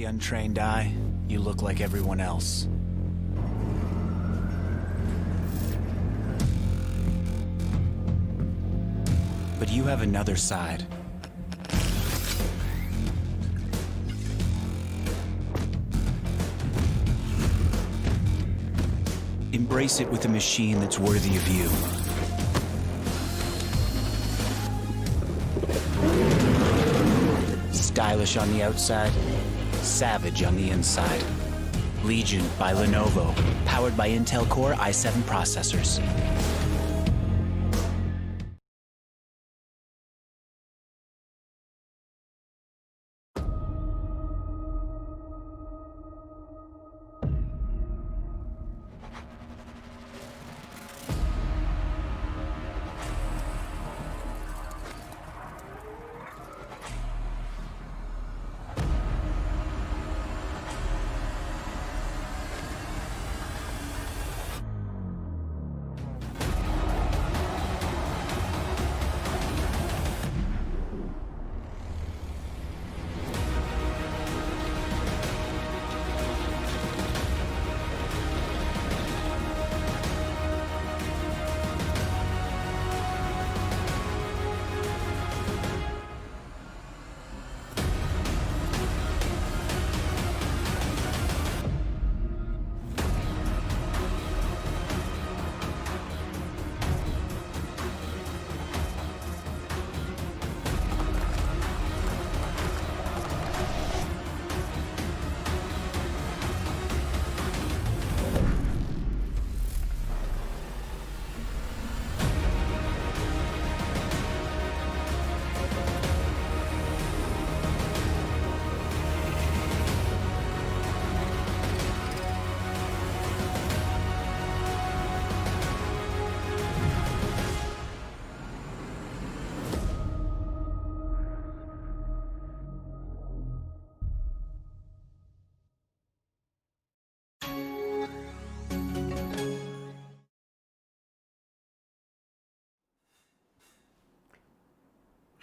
the untrained eye, you look like everyone else. But you have another side. Embrace it with a machine that's worthy of you. Stylish on the outside, savage on the inside. Legion by Lenovo, powered by Intel Core i7 processors.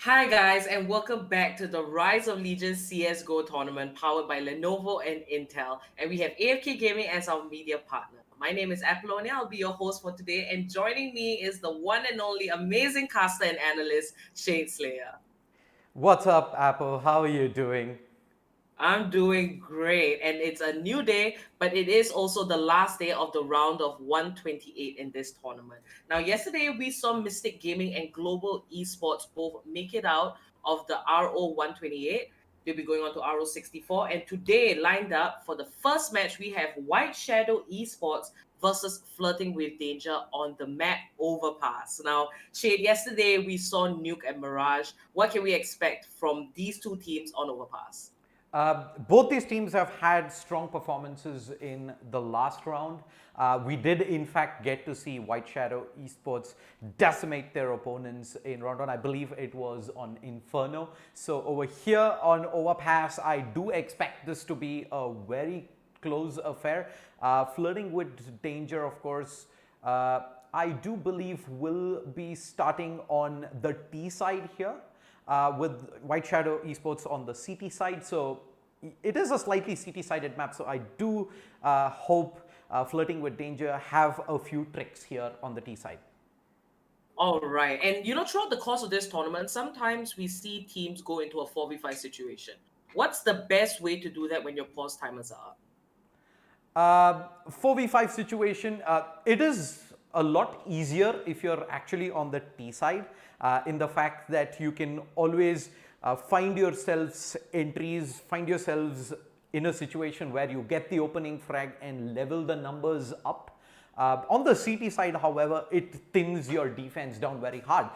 Hi guys, and welcome back to the Rise of Legends CSGO tournament powered by Lenovo and Intel. And we have AFK Gaming as our media partner. My name is Apollonia, I'll be your host for today, and joining me is the one and only amazing caster and analyst, Shade Slayer. What's up, Apple? How are you doing? I'm doing great, and it's a new day, but it is also the last day of the round of 128 in this tournament. Now, yesterday we saw Mystic Gaming and Global Esports both make it out of the RO 128. They'll be going on to RO 64, and today, lined up for the first match, we have White Shadow Esports versus Flirting with Danger on the map Overpass. Now, Shade, yesterday we saw Nuke and Mirage. What can we expect from these two teams on Overpass? Both these teams have had strong performances in the last round. We did, in fact, get to see White Shadow Esports decimate their opponents in round one. I believe it was on Inferno. So over here on Overpass, I do expect this to be a very close affair. Flirting with Danger, of course, I do believe will be starting on the T side here. With White Shadow Esports on the CT side. So it is a slightly CT-sided map. So I do hope Flirting with Danger have a few tricks here on the T side. All right. And throughout the course of this tournament, sometimes we see teams go into a 4v5 situation. What's the best way to do that when your pause timers are up? 4v5 situation, it is a lot easier if you're actually on the T side, in the fact that you can always find yourselves entries, find yourselves in a situation where you get the opening frag and level the numbers up. On the CT side, however, it thins your defense down very hard,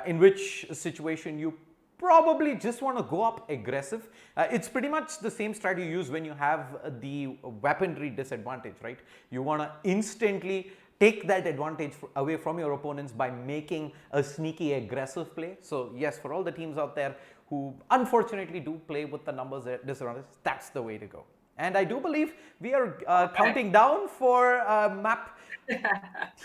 in which situation you probably just want to go up aggressive. It's pretty much the same strategy you use when you have the weaponry disadvantage, right? You want to instantly take that advantage away from your opponents by making a sneaky aggressive play. So yes, for all the teams out there who unfortunately do play with the numbers disadvantage, that's the way to go. And I do believe we are counting down for map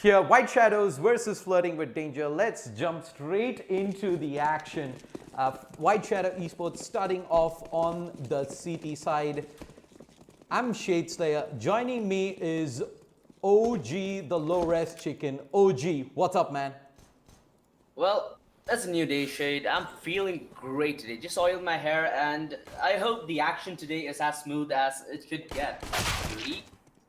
here, White Shadows versus Flirting with Danger. Let's jump straight into the action. White Shadow Esports starting off on the CT side. I'm Shade Slayer. Joining me is OG, the low res chicken. OG, what's up, man? Well, that's a new day, Shade. I'm feeling great today. Just oiled my hair, and I hope the action today is as smooth as it could get.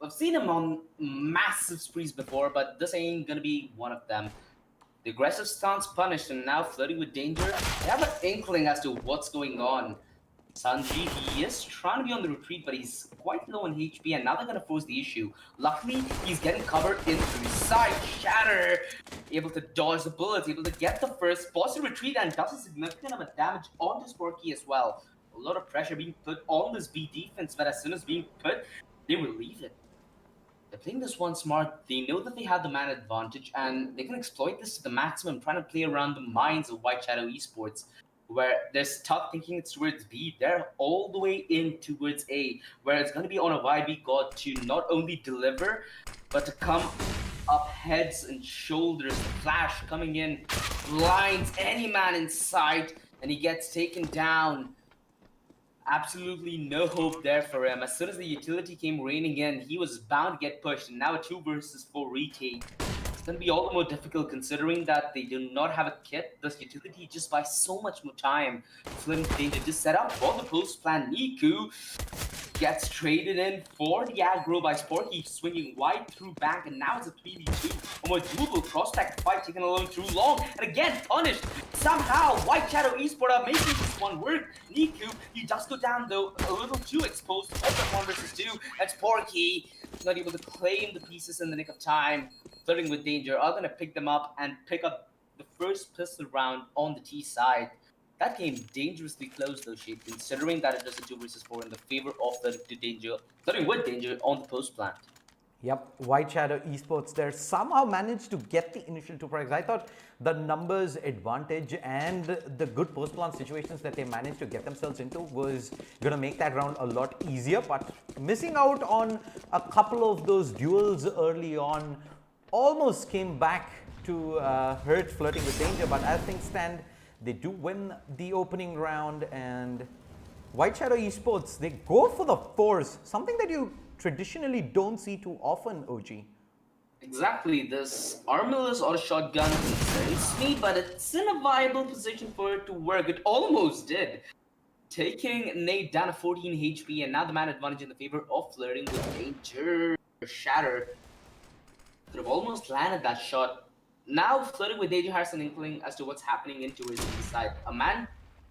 I've seen him on massive sprees before, but this ain't gonna be one of them. The aggressive stance punished, and now flirting with danger. I have an inkling as to what's going on. Sanji, he is trying to be on the retreat, but he's quite low in HP, and now they're gonna force the issue. Luckily, he's getting covered in through his side. Shatter, able to dodge the bullets, able to get the first, force a retreat, and does a significant amount of damage onto Sporky as well. A lot of pressure being put on this B defense, but as soon as being put, they relieve it. They're playing this one smart. They know that they have the man advantage, and they can exploit this to the maximum, trying to play around the minds of White Shadow Esports, where they're stuck thinking it's towards B. They're all the way in towards A, where it's going to be on a YB god to not only deliver, but to come up heads and shoulders. The flash coming in, blinds any man in sight, and he gets taken down. Absolutely no hope there for him. As soon as the utility came raining in, he was bound to get pushed, and now a 2 versus 4 retake. It's going to be all the more difficult considering that they do not have a kit. This utility just buys so much more time. Flynn Danger just set up for the post plan. Niku gets traded in for the aggro by Sporky, swinging wide through back, and now it's a 3v2. A more doable prospect fight taken alone too long, and again punished. Somehow, White Shadow Esports are making this one work. Niku, he does go down though, a little too exposed to 1 versus 2, and Sporky not able to claim the pieces in the nick of time. Flirting with danger are gonna pick them up and pick up the first pistol round on the T side. That came dangerously close though, Shade, considering that it was a 2 versus 4 in the favor of flirting with danger on the post plant. Yep, White Shadow Esports there somehow managed to get the initial 2 frags. I thought the numbers advantage and the good post-plant situations that they managed to get themselves into was going to make that round a lot easier, but missing out on a couple of those duels early on almost came back to hurt Flirting with Danger, but as things stand, they do win the opening round, and White Shadow Esports, they go for the force, something that you traditionally don't see too often, OG. Exactly, this armorless auto shotgun concerns me, but it's in a viable position for it to work. It almost did. Taking Nate down to 14 HP, and now the man advantage in the favor of Flirting with Danger. Shatter could have almost landed that shot. Now Flirting with Danger has an inkling as to what's happening in towards the side. A man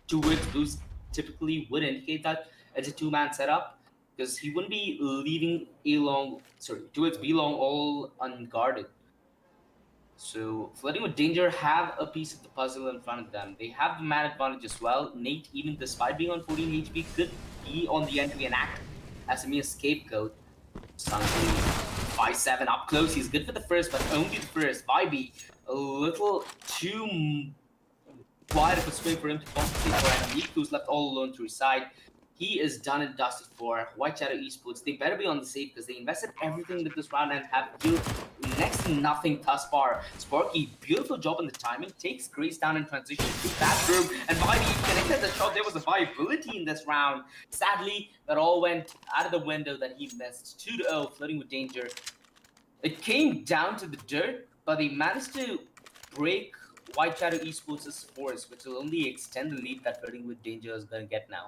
towards boost typically would indicate that it's a 2-man setup, because he wouldn't be leaving towards B long all unguarded. So Flirting with Danger have a piece of the puzzle in front of them. They have the man advantage as well. Nate, even despite being on 14 HP, could be on the entry and act as a mere scapegoat. Something 5-7 up close. He's good for the first, but only the first. Vibe a little too wide of a swing for him to compensate for, and who's left all alone to his side. He is done and dusted for White Shadow Esports. They better be on the safe because they invested everything into this round and have killed next to nothing thus far. Sparky, beautiful job on the timing, takes Grace down in transition to bathroom, and Vibe connected the shot. There was a viability in this round. Sadly, that all went out of the window that he missed. 2-0, Flirting with Danger. It came down to the dirt, but they managed to break White Shadow Esports' force, which will only extend the lead that Flirting with Danger is going to get now.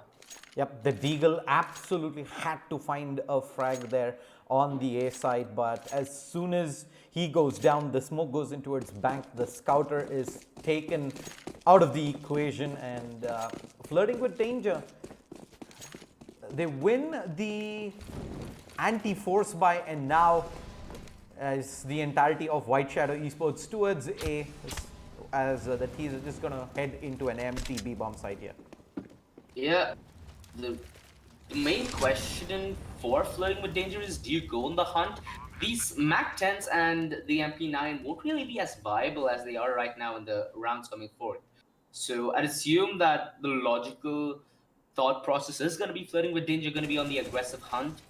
Yep, the Deagle absolutely had to find a frag there on the A side, but as soon as he goes down, the smoke goes in towards bank, the scouter is taken out of the equation, and Flirting with Danger, they win the anti-force buy, and now as the entirety of White Shadow Esports towards A, as the T's are just going to head into an empty B bomb site here. Yeah. The main question for Flirting with Danger is, do you go on the hunt? These MAC-10s and the MP9 won't really be as viable as they are right now in the rounds coming forth. So I'd assume that the logical thought process is going to be Flirting with Danger, going to be on the aggressive hunt.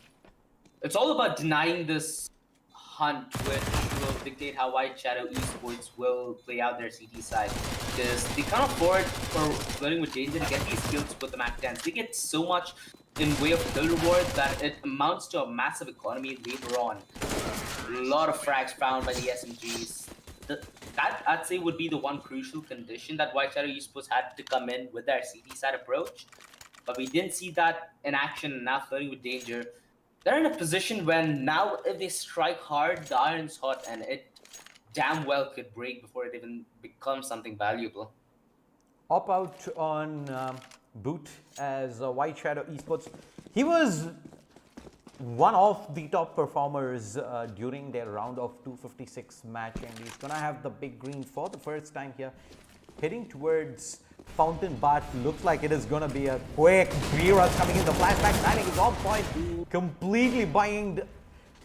It's all about denying this hunt, which will dictate how White Shadow Esports will play out their CT side. Because they can't afford for Flirting with Danger to get these kills with the MAC-10s. They get so much in way of kill reward that it amounts to a massive economy later on. A lot of frags found by the SMGs. That I'd say would be the one crucial condition that White Shadow Esports had to come in with their CD side approach. But we didn't see that in action. Now Flirting with Danger, they're in a position when now if they strike hard, the iron's hot, and it damn well could break before it even becomes something valuable. Op out on boot as White Shadow Esports. He was one of the top performers during their round of 256 match, and he's gonna have the big green for the first time here. Heading towards Fountain, but looks like it is gonna be a quick B-rush coming in. The flashback timing is on point, completely bind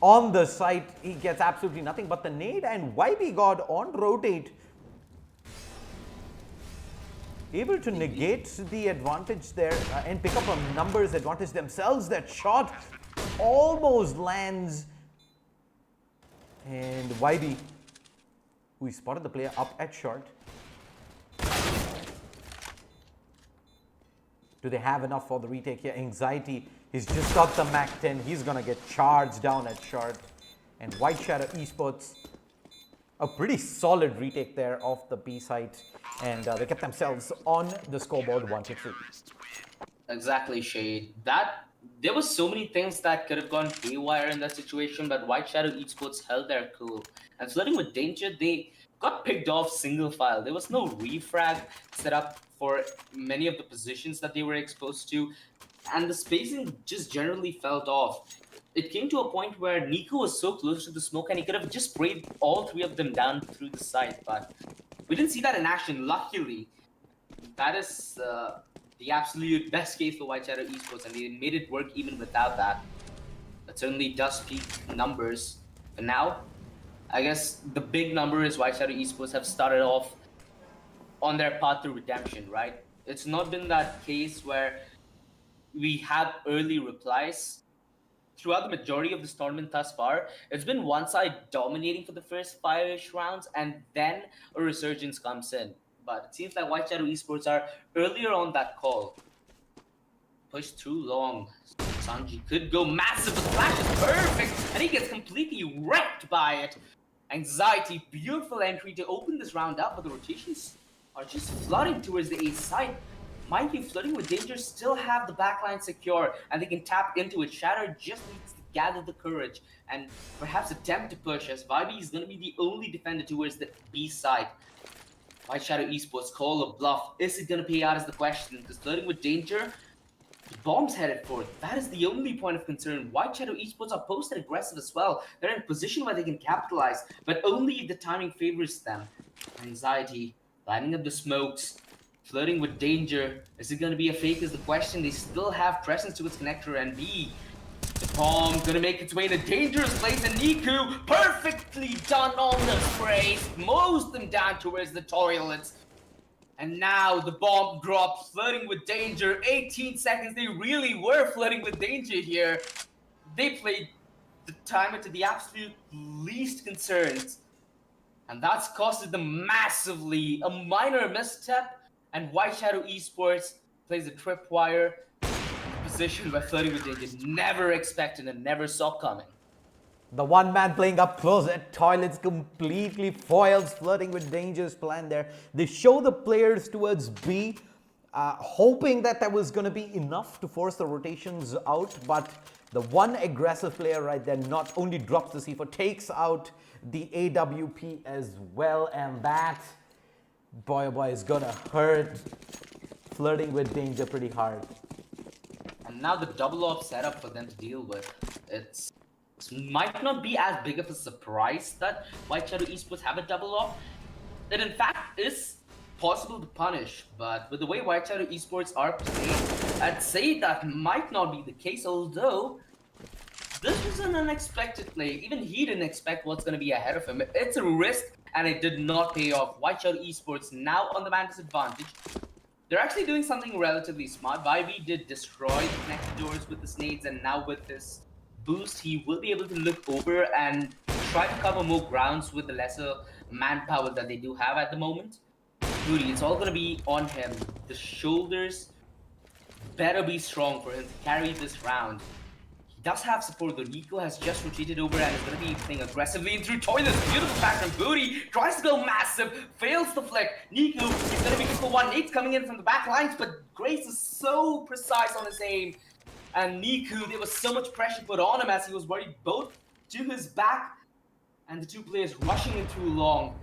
on the site. He gets absolutely nothing but the nade, and YB God on rotate, able to negate the advantage there and pick up a numbers advantage themselves. That shot almost lands, and YB, who spotted the player up at short. Do they have enough for the retake here? Anxiety, he's just got the Mac 10. He's gonna get charged down at short. And White Shadow Esports, a pretty solid retake there of the B site, and they kept themselves on the scoreboard 1-3. Exactly, Shade. There was so many things that could have gone haywire in that situation, but White Shadow Esports held their cool. And Flirting with Danger, they got picked off single file. There was no refrag set up for many of the positions that they were exposed to, and the spacing just generally felt off. It came to a point where Nico was so close to the smoke and he could have just sprayed all three of them down through the site, but we didn't see that in action, luckily. That is the absolute best case for White Shadow Esports, and they made it work even without that. That certainly does peak numbers. But now, I guess the big number is White Shadow Esports have started off on their path to redemption, right? It's not been that case where we had early replies. Throughout the majority of this tournament thus far, it's been one side dominating for the first 5-ish rounds, and then a resurgence comes in. But it seems like White Shadow Esports are earlier on that call. Pushed too long. Sanji could go massive, but Flash is perfect, and he gets completely wrecked by it. Anxiety, beautiful entry to open this round up, but the rotations are just flooding towards the A side. Mind you, Flirting with Danger still have the backline secure, and they can tap into it. Shatter just needs to gather the courage and perhaps attempt to push, as Vibe is going to be the only defender towards the B side. White Shadow Esports call a bluff. Is it going to pay out is the question, because Flirting with Danger, the bomb's headed for it. That is the only point of concern. White Shadow Esports are posted aggressive as well. They're in a position where they can capitalize, but only if the timing favors them. Anxiety, lining up the smokes. Flirting with Danger. Is it going to be a fake is the question. They still have presence to its connector, and B. The bomb going to make its way in a dangerous place, and Niku perfectly done on the sprays. Mows them down towards the toilets. And now the bomb drops. Flirting with Danger. 18 seconds. They really were flirting with danger here. They played the timer to the absolute least concerns. And that's costed them massively. A minor misstep. And White Shadow Esports plays a tripwire position where Flirting with Danger never expected and never saw coming. The one man playing up close at toilets completely foils Flirting with Danger's plan there. They show the players towards B, hoping that there was going to be enough to force the rotations out, but the one aggressive player right there not only drops the C4, takes out the AWP as well, and that, boy oh boy, is gonna hurt Flirting with Danger pretty hard. And now the double op setup for them to deal with. It might not be as big of a surprise that White Shadow Esports have a double op. It in fact is possible to punish, but with the way White Shadow Esports are playing, I'd say that might not be the case, although this was an unexpected play. Even he didn't expect what's going to be ahead of him. It's a risk, and it did not pay off. White Shadow Esports now on the man disadvantage. They're actually doing something relatively smart. Vibe did destroy the connected doors with the snades, and now with this boost, he will be able to look over and try to cover more grounds with the lesser manpower that they do have at the moment. Duty, it's all going to be on him. The shoulders better be strong for him to carry this round. He does have support though. Nico has just rotated over and is going to be playing aggressively in through toilets. Beautiful back from Booty. Tries to go massive. Fails the flick. Nico is going to be good for one. Nate's coming in from the back lines, but Grace is so precise on his aim. And Nico, there was so much pressure put on him as he was worried both to his back and the two players rushing in too long.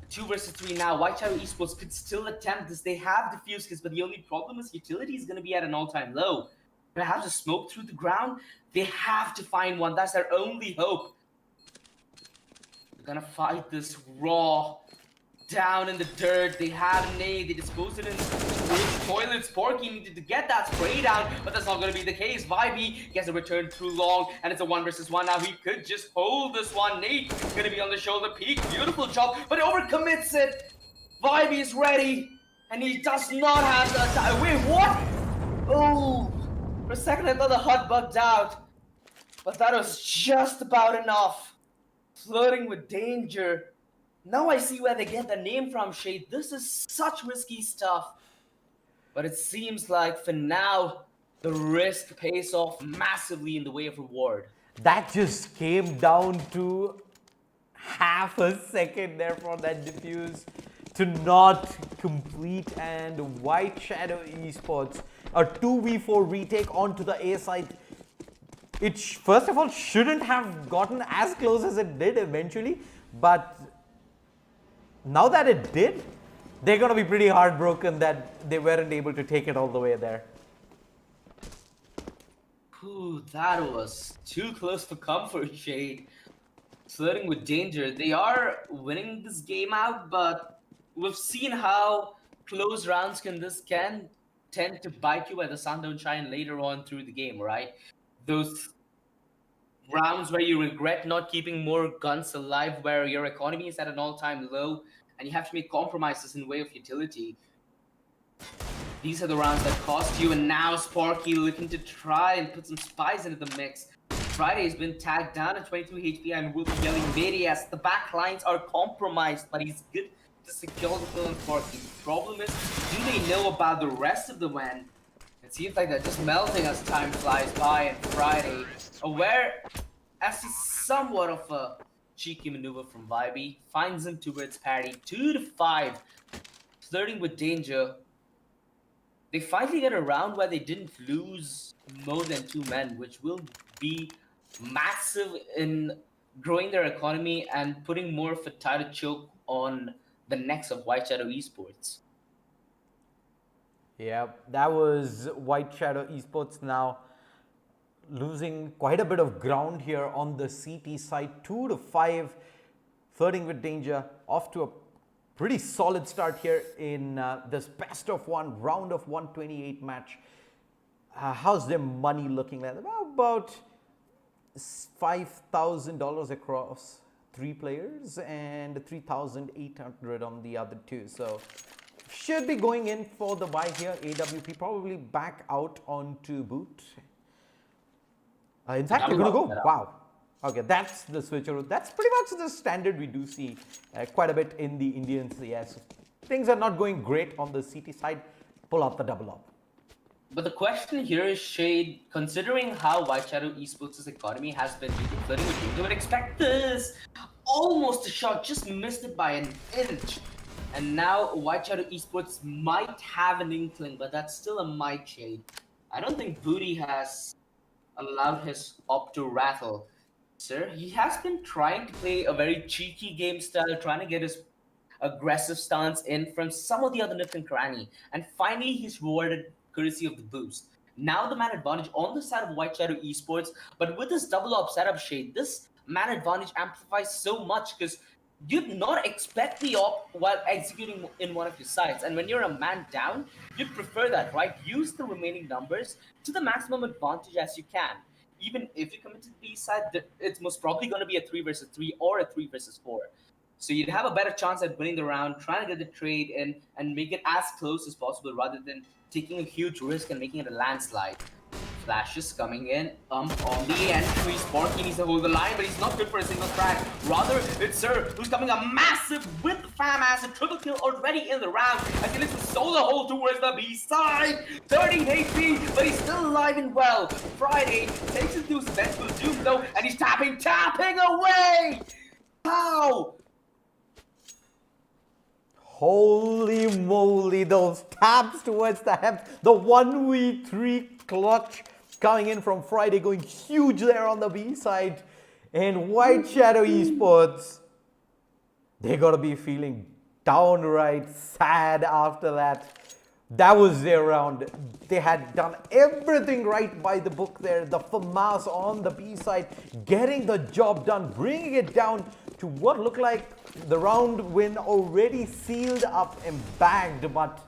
2 versus 3 now. White Shadow Esports could still attempt this. They have diffuse kills, but the only problem is utility is going to be at an all-time low. They have to smoke through the ground. They have to find one. That's their only hope. They're going to fight this raw. Down in the dirt. They have nade. They disposed it in the toilets. Porky needed to get that spray down, but that's not going to be the case. Vibey gets a return through long, and it's a 1 versus 1. Now he could just hold this one. Nate going to be on the shoulder peak. Beautiful job, but overcommits it. Vibey is ready, and he does not have the... Wait, what? Oh, for a second I thought the HUD bugged out, but that was just about enough. Flirting with danger. Now I see where they get the name from, Shade. This is such risky stuff. But it seems like for now, the risk pays off massively in the way of reward. That just came down to half a second there for that diffuse to not complete, and White Shadow Esports, a 2v4 retake onto the A side. It first of all shouldn't have gotten as close as it did eventually, but now that it did, they're going to be pretty heartbroken that they weren't able to take it all the way there. Ooh, that was too close for comfort, Shade. Flirting with danger. They are winning this game out, but we've seen how close rounds can tend to bite you where the sun don't shine later on through the game, right? Those rounds where you regret not keeping more guns alive, where your economy is at an all-time low, and you have to make compromises in way of utility. These are the rounds that cost you, and now Sparky looking to try and put some spies into the mix. Friday's been tagged down at 22 HP and will be yelling Mary as the back lines are compromised, but he's good to secure the kill on Sparky. The problem is, do they know about the rest of the WAN? It seems like they're just melting as time flies by, and Friday, aware as to somewhat of a cheeky maneuver from Vibey, finds him towards parry, 2-5, flirting with danger. They finally get a round where they didn't lose more than 2 men, which will be massive in growing their economy and putting more of a tighter choke on the necks of White Shadow Esports. Yeah, that was White Shadow Esports now losing quite a bit of ground here on the CT side. 2-5, flirting with danger, off to a pretty solid start here in this best of 1 round of 128 match. How's their money looking like? About $5,000 across 3 players and 3,800 on the other 2. So should be going in for the buy here. AWP probably back out onto boot. In fact, they're going to go. Wow. Okay, that's the switcher. That's pretty much the standard we do see quite a bit in the Indians. Yes, things are not going great on the CT side. Pull out the double up. But the question here is, Shade, considering how White Shadow Esports' economy has been flirting with you, they would expect this. Almost a shot, just missed it by an inch. And now White Shadow Esports might have an inkling, but that's still a might, Shade. I don't think Booty has allowed his op to rattle. Sir, he has been trying to play a very cheeky game style, trying to get his aggressive stance in from some of the other nooks and cranny. And finally, he's rewarded courtesy of the boost. Now the man advantage on the side of White Shadow Esports, but with this double op setup, Shade, this man advantage amplifies so much because you'd not expect the op while executing in one of your sides. And when you're a man down, you'd prefer that, right? Use the remaining numbers to the maximum advantage as you can. Even if you commit to the B side, it's most probably going to be a 3 versus 3 or a 3 versus 4. So you'd have a better chance at winning the round, trying to get the trade in and make it as close as possible rather than taking a huge risk and making it a landslide. Flashes coming in on the entry. Sparky needs to hold the line, but he's not good for a single frag. Rather, it's Sir who's coming up massive with FAMAS. A triple kill already in the round. As he looks to solo hole towards the B side. 30 HP, but he's still alive and well. Friday takes it to his vengeful doom though, and he's tapping away! How? Holy moly, those taps towards the heft. The 1v3 clutch coming in from Friday, going huge there on the B side. And White Shadow Esports, they gotta be feeling downright sad after that. That was their round. They had done everything right by the book there. The FAMAS on the B side, getting the job done, bringing it down to what looked like the round win already sealed up and bagged. But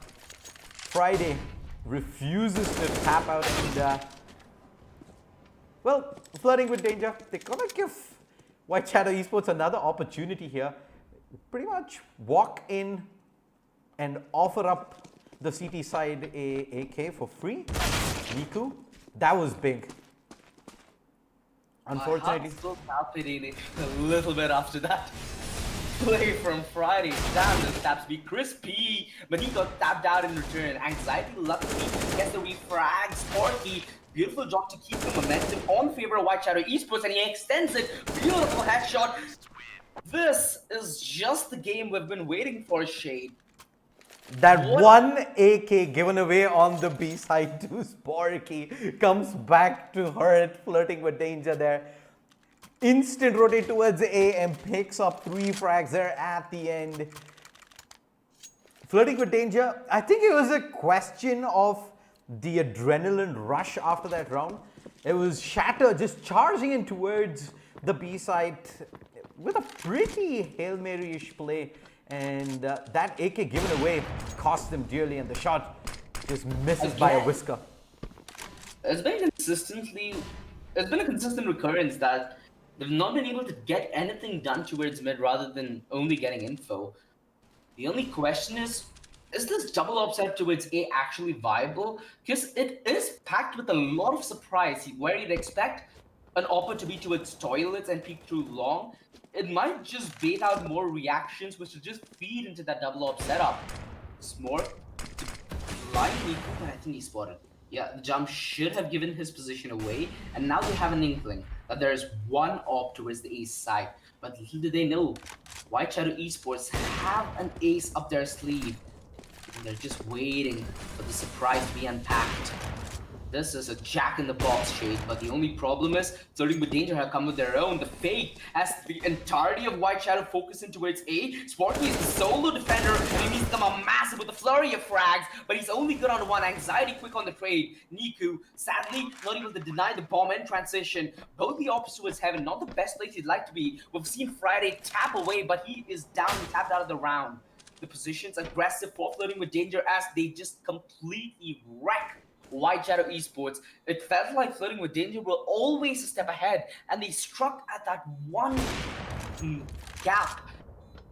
Friday refuses to tap out and, well, Flirting with Danger, they're gonna give White Shadow Esports another opportunity here. Pretty much walk in and offer up the CT side a AK for free. Niku, that was big. Unfortunately, Still palpitating a little bit after that play from Friday. Damn, those taps be crispy, but he got tapped out in return. Anxiety luckily gets the refrag. Sporky, beautiful job to keep the momentum on favor of White Shadow Esports, and he extends it. Beautiful headshot. This is just the game we've been waiting for, Shade. that one AK given away on the B side to Sparky comes back to hurt. Flirting with Danger there. Instant rotate towards A and picks up 3 frags there at the end. Flirting with Danger, I think it was a question of the adrenaline rush after that round. It was Shatter just charging in towards the B side with a pretty Hail Mary-ish play. And that AK given away cost them dearly, and the shot just misses by a whisker. It's been a consistent recurrence that they've not been able to get anything done towards mid rather than only getting info. The only question is this double upset towards A actually viable? Because it is packed with a lot of surprise, where you'd expect an opper to be towards toilets and peek through long. It might just bait out more reactions, which will just feed into that double up setup. Smork, likely, I think he spotted. Yeah, the jump should have given his position away, and now they have an inkling that there is one op towards the ace side. But little do they know, White Shadow Esports have an ace up their sleeve, and they're just waiting for the surprise to be unpacked. This is a jack-in-the-box Shade, but the only problem is Flirting with Danger have come with their own. The fake as the entirety of White Shadow focusing towards A. Sparky is the solo defender, and he needs to come up massive with a flurry of frags, but he's only good on one. Anxiety quick on the trade. Niku, sadly, not able to deny the bomb and transition. Both the opposite towards heaven, not the best place he'd like to be. We've seen Friday tap away, but he is down and tapped out of the round. The position's aggressive for Flirting with Danger as they just completely wreck White Shadow Esports. It felt like Flirting with Danger were always a step ahead, and they struck at that one gap.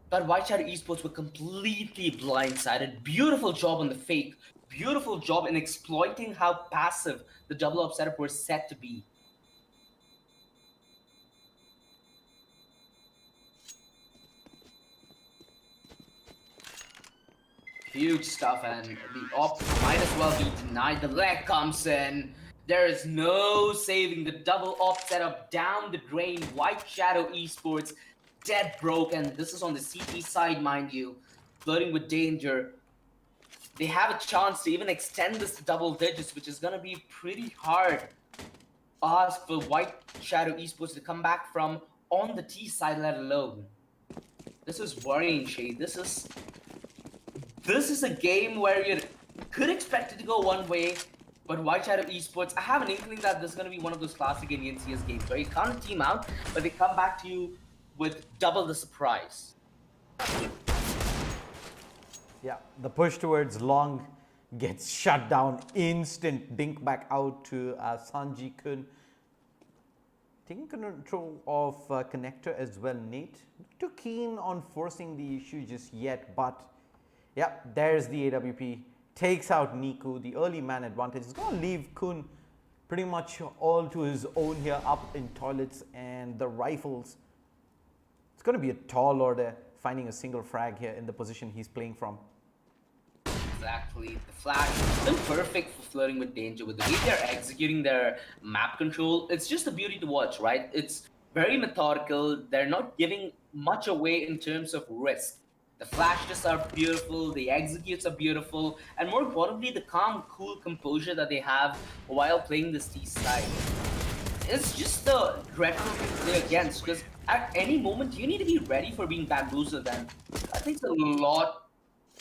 But White Shadow Esports were completely blindsided. Beautiful job on the fake. Beautiful job in exploiting how passive the double up setup was set to be. Huge stuff, and the op might as well be denied. The leg comes in. There is no saving the double op setup down the drain. White Shadow Esports dead broke, and this is on the CT side, mind you. Flirting with Danger. They have a chance to even extend this to double digits, which is gonna be pretty hard. Ask for White Shadow Esports to come back from on the T side, let alone. This is worrying, Shade. This is a game where you could expect it to go one way, but White Shadow Esports, I have an inkling that this is going to be one of those classic Indian CS games where you can't team out, but they come back to you with double the surprise. Yeah, the push towards long gets shut down. Instant dink back out to Sanji Kun. Taking control of connector as well, Nate. Not too keen on forcing the issue just yet, but yeah, there's the AWP. Takes out Niku. The early man advantage is going to leave Kun pretty much all to his own here up in toilets, and the rifles. It's going to be a tall order finding a single frag here in the position he's playing from. Exactly. The flash has been perfect for flirting with danger. With the way they're executing their map control, it's just a beauty to watch, right? It's very methodical. They're not giving much away in terms of risk. The flashes are beautiful, the executes are beautiful, and more importantly, the calm, cool composure that they have while playing this T side. It's just a dreadful thing to play against, because at any moment you need to be ready for being bamboozled, and that takes a lot,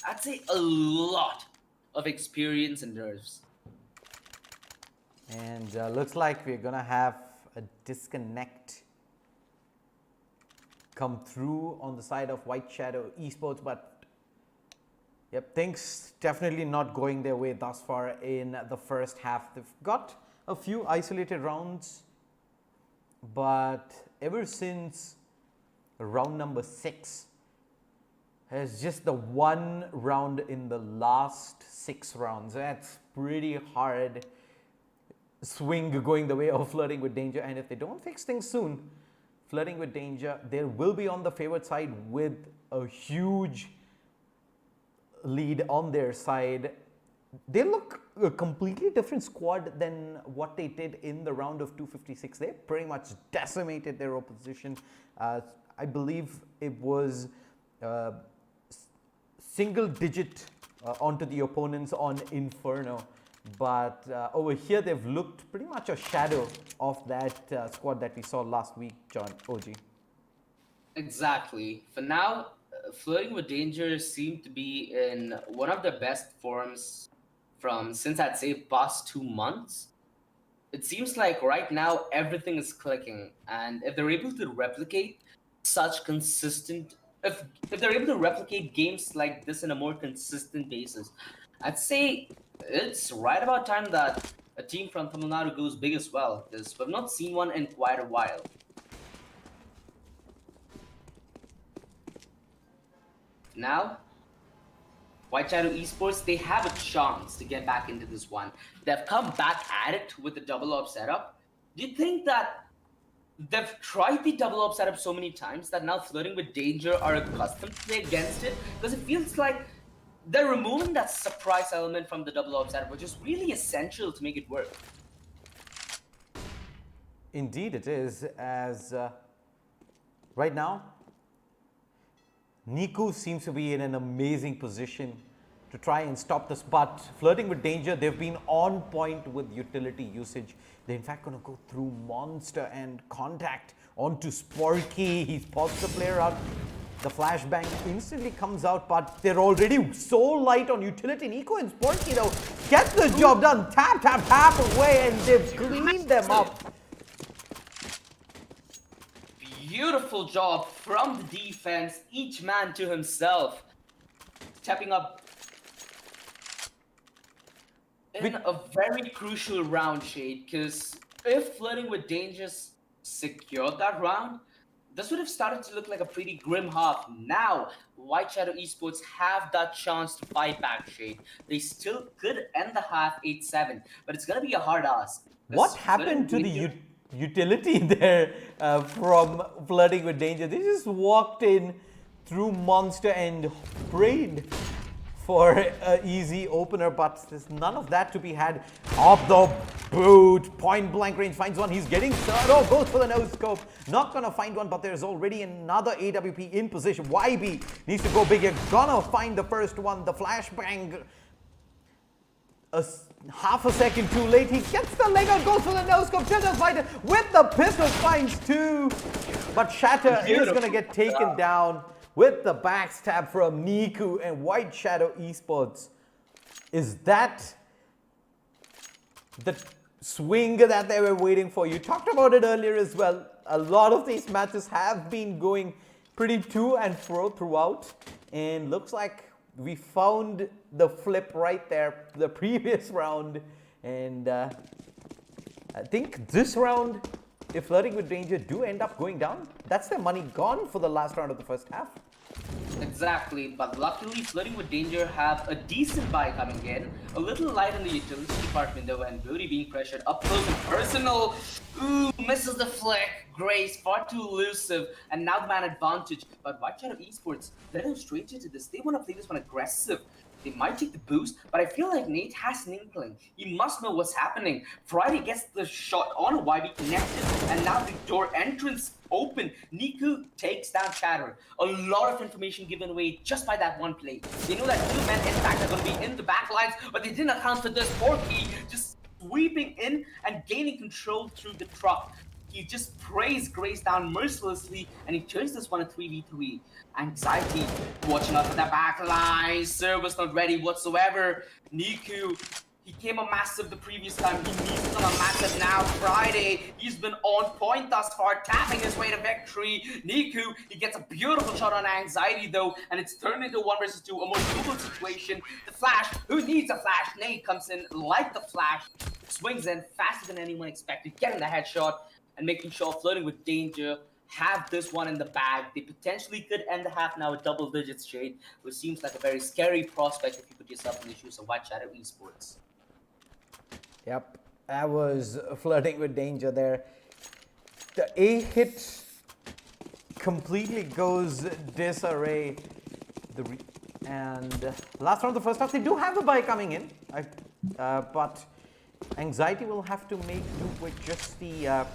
I'd say a lot of experience and nerves. And looks like we're gonna have a disconnect come through on the side of White Shadow Esports, but yep, things definitely not going their way thus far in the first half. They've got a few isolated rounds, but ever since round number 6, has just the one round in the last 6 rounds. That's pretty hard swing going the way of Flirting with Danger, and if they don't fix things soon, Flirting with Danger, they will be on the favored side with a huge lead on their side. They look a completely different squad than what they did in the round of 256. They pretty much decimated their opposition. I believe it was single digit onto the opponents on Inferno, but over here they've looked pretty much a shadow of that squad that we saw last week, John OG. Exactly. For now, Flirting with Danger seem to be in one of their best forms from since I'd say past 2 months. It seems like right now everything is clicking, and if they're able to replicate such consistent, if they're able to replicate games like this in a more consistent basis, I'd say it's right about time that a team from Tamil Nadu goes big as well, because we've not seen one in quite a while. Now, White Shadow Esports, they have a chance to get back into this one. They've come back at it with the double op setup. Do you think that they've tried the double op setup so many times that now Flirting with Danger are accustomed to play against it? Because it feels like they're removing that surprise element from the double op setup, which is really essential to make it work. Indeed it is, as right now Niku seems to be in an amazing position to try and stop this, but Flirting with Danger, they've been on point with utility usage. They're in fact going to go through Monster and contact onto Sporky. He's pops the player out. The flashbang instantly comes out, but they're already so light on utility. Nico and Sporky though get the job done. Tap, tap, tap away, and they've cleaned them up. Beautiful job from the defense, each man to himself, stepping up in a very crucial round, Shade, because if Flirting with Dangers secured that round, this would have started to look like a pretty grim half. Now, White Shadow Esports have that chance to fight back, Shade. They still could end the half 8-7, but it's going to be a hard ask. What happened to the utility there from Flirting with Danger? They just walked in through Monster and prayed for an easy opener, but there's none of that to be had. Off the boot, point blank range, finds one. He's getting third. Oh, goes for the no scope. Not gonna find one, but there's already another AWP in position. YB needs to go big. You're gonna find the first one. The flashbang, half a second too late. He gets the leg out, goes for the no scope. Shatters fighter with the pistol, finds 2, but Shatter is gonna get taken down with the backstab from Niku and White Shadow Esports. Is that the swing that they were waiting for? You talked about it earlier as well. A lot of these matches have been going pretty to and fro throughout, and looks like we found the flip right there, the previous round, and I think this round, if Flirting with Danger do end up going down, that's their money gone for the last round of the first half. Exactly, but luckily Flirting with Danger have a decent buy coming in, a little light in the utility department though, and Booty being pressured up close and personal. Ooh, misses the flick. Grace, far too elusive, and now the man advantage. But White Shadow Esports, they're no stranger to this. They want to play this one aggressive. They might take the boost, but I feel like Nate has an inkling. He must know what's happening. Friday gets the shot on YB connected, and now the door entrance open. Niku takes down Chatter. A lot of information given away just by that one play. They know that two men, in fact, are going to be in the back lines, but they didn't account for this. Porky just sweeping in and gaining control through the truck. He just sprays Grace down mercilessly, and he turns this one a 3v3. Anxiety, watching out for the back line. Sir was not ready whatsoever. Niku, he came a massive the previous time. He needs to come a massive now. Friday, he's been on point thus far, tapping his way to victory. Niku, he gets a beautiful shot on Anxiety though, and it's turned into 1 versus 2, a more brutal situation. The Flash, who needs a Flash? Nate comes in like the Flash, swings in faster than anyone expected, getting the headshot, and making sure Flirting with Danger have this one in the bag. They potentially could end the half now with double digits, Shade, which seems like a very scary prospect if you put yourself in the shoes of White Shadow Esports. Yep, that was Flirting with Danger there. The A hit completely goes disarray. And last round of the first half, they do have a buy coming in, but Anxiety will have to make do with just the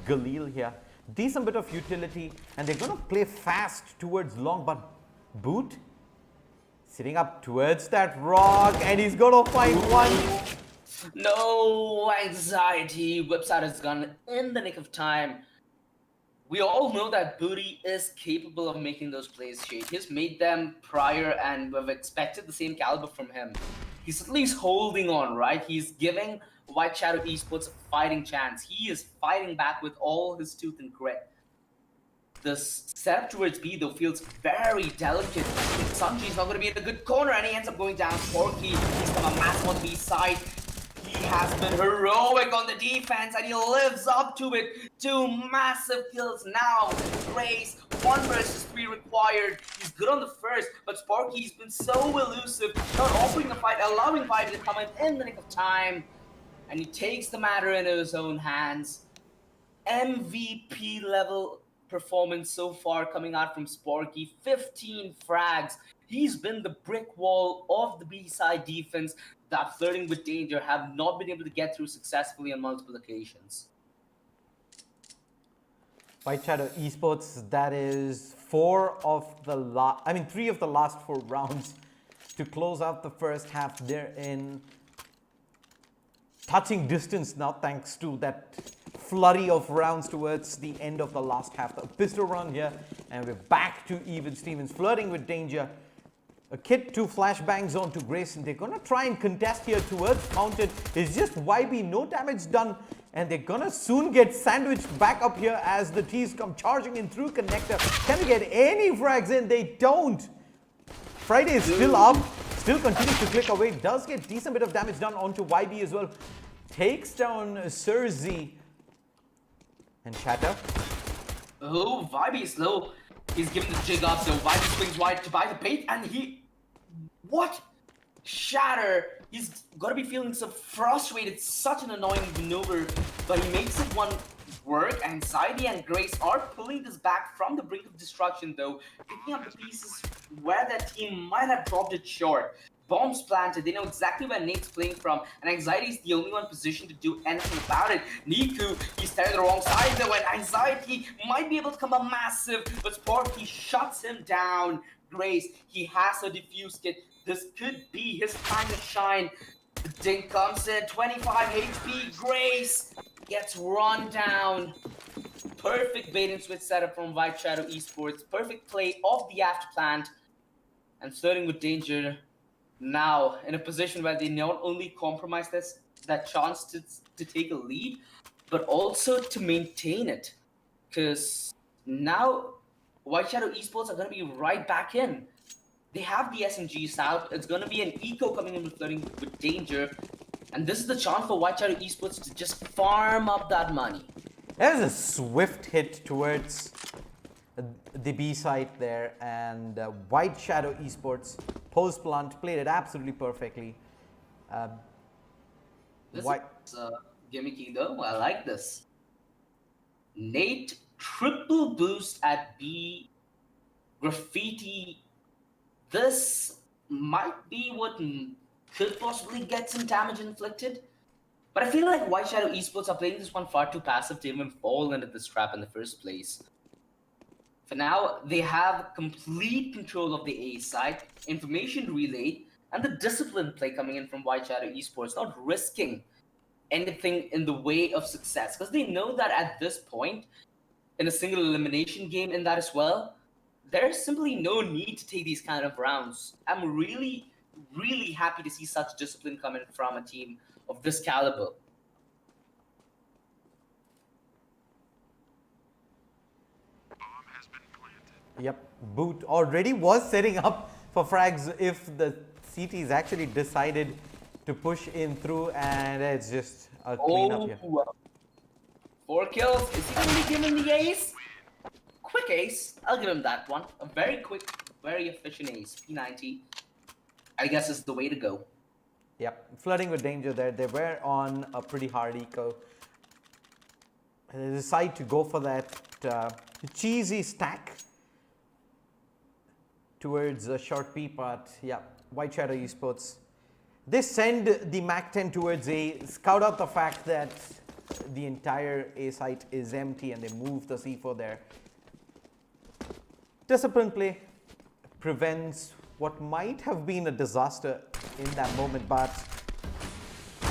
Galil here. Decent bit of utility, and they're going to play fast towards long, but Boot sitting up towards that rock, and he's going to find one. No, Anxiety whips out his gun in the nick of time. We all know that Booty is capable of making those plays, Shade. He's made them prior, and we've expected the same caliber from him. He's at least holding on, right? He's giving White Shadow Esports a fighting chance. He is fighting back with all his tooth and grit. The setup towards B, though, feels very delicate. Sanji's not going to be in a good corner, and he ends up going down. Porky, he's got a massive on B side. He has been heroic on the defense, and he lives up to it. 2 massive kills now. Grace, 1 versus 3 required. He's good on the first, but Sparky's been so elusive, not offering the fight, allowing Vibe to come in the nick of time. And he takes the matter into his own hands. MVP level performance so far coming out from Sparky. 15 frags. He's been the brick wall of the B-side defense that Flirting with Danger have not been able to get through successfully on multiple occasions. White Shadow Esports, that is 3 of the last 4 rounds to close out the first half. They're in touching distance now, thanks to that flurry of rounds towards the end of the last half. The pistol run here, and we're back to even Stevens. Flirting with Danger. A kit, 2 flashbangs onto Grace, and they're going to try and contest here towards Mountain. It's just YB, no damage done, and they're going to soon get sandwiched back up here as the T's come charging in through connector. Can they get any frags in? They don't. Friday is still up, still continues to click away, does get decent bit of damage done onto YB as well. Takes down Cersei and Shatter. Oh, Vibe is low. He's giving the jig up, so Vibe swings wide to buy the bait, and he... What? Shatter. He's got to be feeling so frustrated. Such an annoying maneuver, but he makes it one work. Anxiety and Grace are pulling this back from the brink of destruction, though, picking up the pieces where that team might have dropped it short. Bombs planted, they know exactly where Nate's playing from, and Anxiety is the only one positioned to do anything about it. Niku, he's standing the wrong side though, and Anxiety might be able to come up massive, but Sparky shuts him down. Grace, he has a defuse kit. This could be his time to shine. The dink comes in, 25 HP. Grace gets run down. Perfect bait and switch setup from White Shadow Esports. Perfect play of the after plant. And Flirting with Danger now in a position where they not only compromise that chance to take a lead, but also to maintain it. Because now White Shadow Esports are going to be right back in. They have the SMGs out. It's going to be an eco coming in with Flirting with Danger. And this is the chance for White Shadow Esports to just farm up that money. There's a swift hit towards the B site there, and White Shadow Esports post plant played it absolutely perfectly. This White. is gimmicky though. I like this. Nate triple boost at B. Graffiti. This might be what could possibly get some damage inflicted. But I feel like White Shadow Esports are playing this one far too passive to even fall into this trap in the first place. For now, they have complete control of the A side, information relay, and the discipline play coming in from White Shadow Esports, not risking anything in the way of success. Because they know that at this point, in a single elimination game in that as well, there's simply no need to take these kind of rounds. I'm really, really happy to see such discipline coming from a team of this caliber. Yep, Boot already was setting up for frags if the CTs actually decided to push in through, and it's just a cleanup here. 4 kills. Is he going to be given the ace? Quick ace. I'll give him that one. A very quick, very efficient ace. P90. I guess is the way to go. Yep, flirting with danger there. They were on a pretty hard eco. They decide to go for that cheesy stack towards a short P part. Yeah, White Shadow Esports. They send the Mac 10 towards A, scout out the fact that the entire A site is empty, and they move the C4 there. Discipline play prevents what might have been a disaster in that moment, but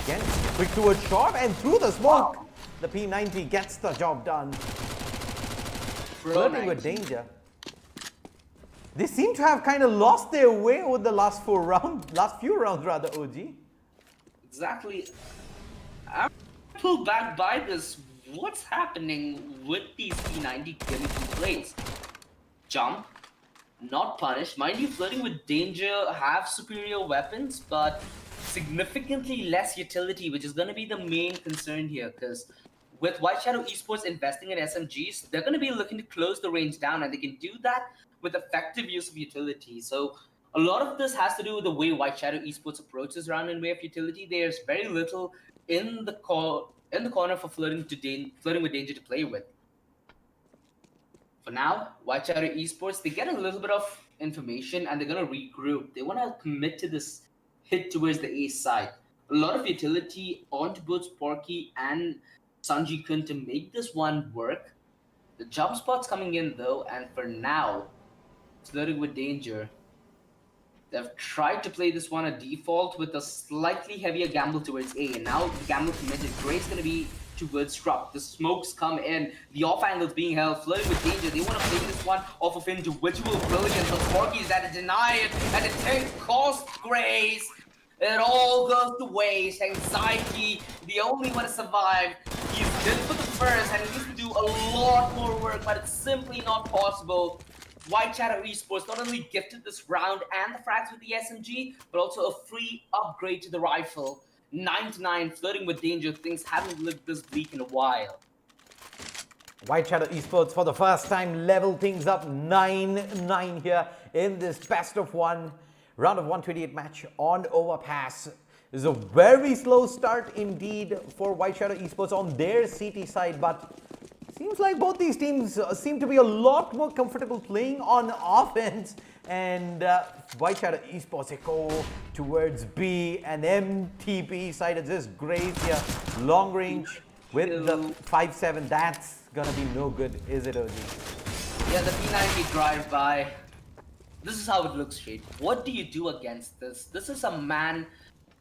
again, quick towards shot and through the smoke. The P90 gets the job done. Flirting with danger. They seem to have kind of lost their way over the last few rounds rather, OG. Exactly. I'm pulled back by this. What's happening with these P90 gimmicky plays? Jump, not punished. Mind you, flirting with danger have superior weapons, but significantly less utility, which is going to be the main concern here, because with White Shadow Esports investing in SMGs, they're going to be looking to close the range down, and they can do that with effective use of utility. So a lot of this has to do with the way White Shadow Esports approaches round in way of utility. There's very little in the corner for flirting with danger to play with. For now, White Shadow Esports, they get a little bit of information and they're going to regroup. They want to commit to this hit towards the A side. A lot of utility onto both Porky and Sanji Kun to make this one work. The jump spot's coming in though, and for now, flirting with danger. They've tried to play this one a default with a slightly heavier gamble towards A, and now the gamble committed. Gray's going to be towards Struck. The smokes come in. The off angle's being held. Flirting with danger. They want to play this one off of individual brilliance, but Porky's had to deny it, and it cost Grace. It all goes to waste. Anxiety, the only one to survive. He's good for the first, and he needs to do a lot more work, but it's simply not possible. White Shadow Esports not only gifted this round and the frags with the SMG, but also a free upgrade to the rifle. 9-9, flirting with danger. Things haven't looked this bleak in a while. White Shadow Esports for the first time level things up 9-9 here in this best of one round of 128 match on Overpass. This is a very slow start indeed for White Shadow Esports on their CT side, but seems like both these teams seem to be a lot more comfortable playing on offense, and White Shadow Esports they go towards B, and MTP side is just great here. Long range with the 5-7, that's gonna be no good, is it, OG? Yeah, the P90 drive-by. This is how it looks, Shade. What do you do against this? This is a man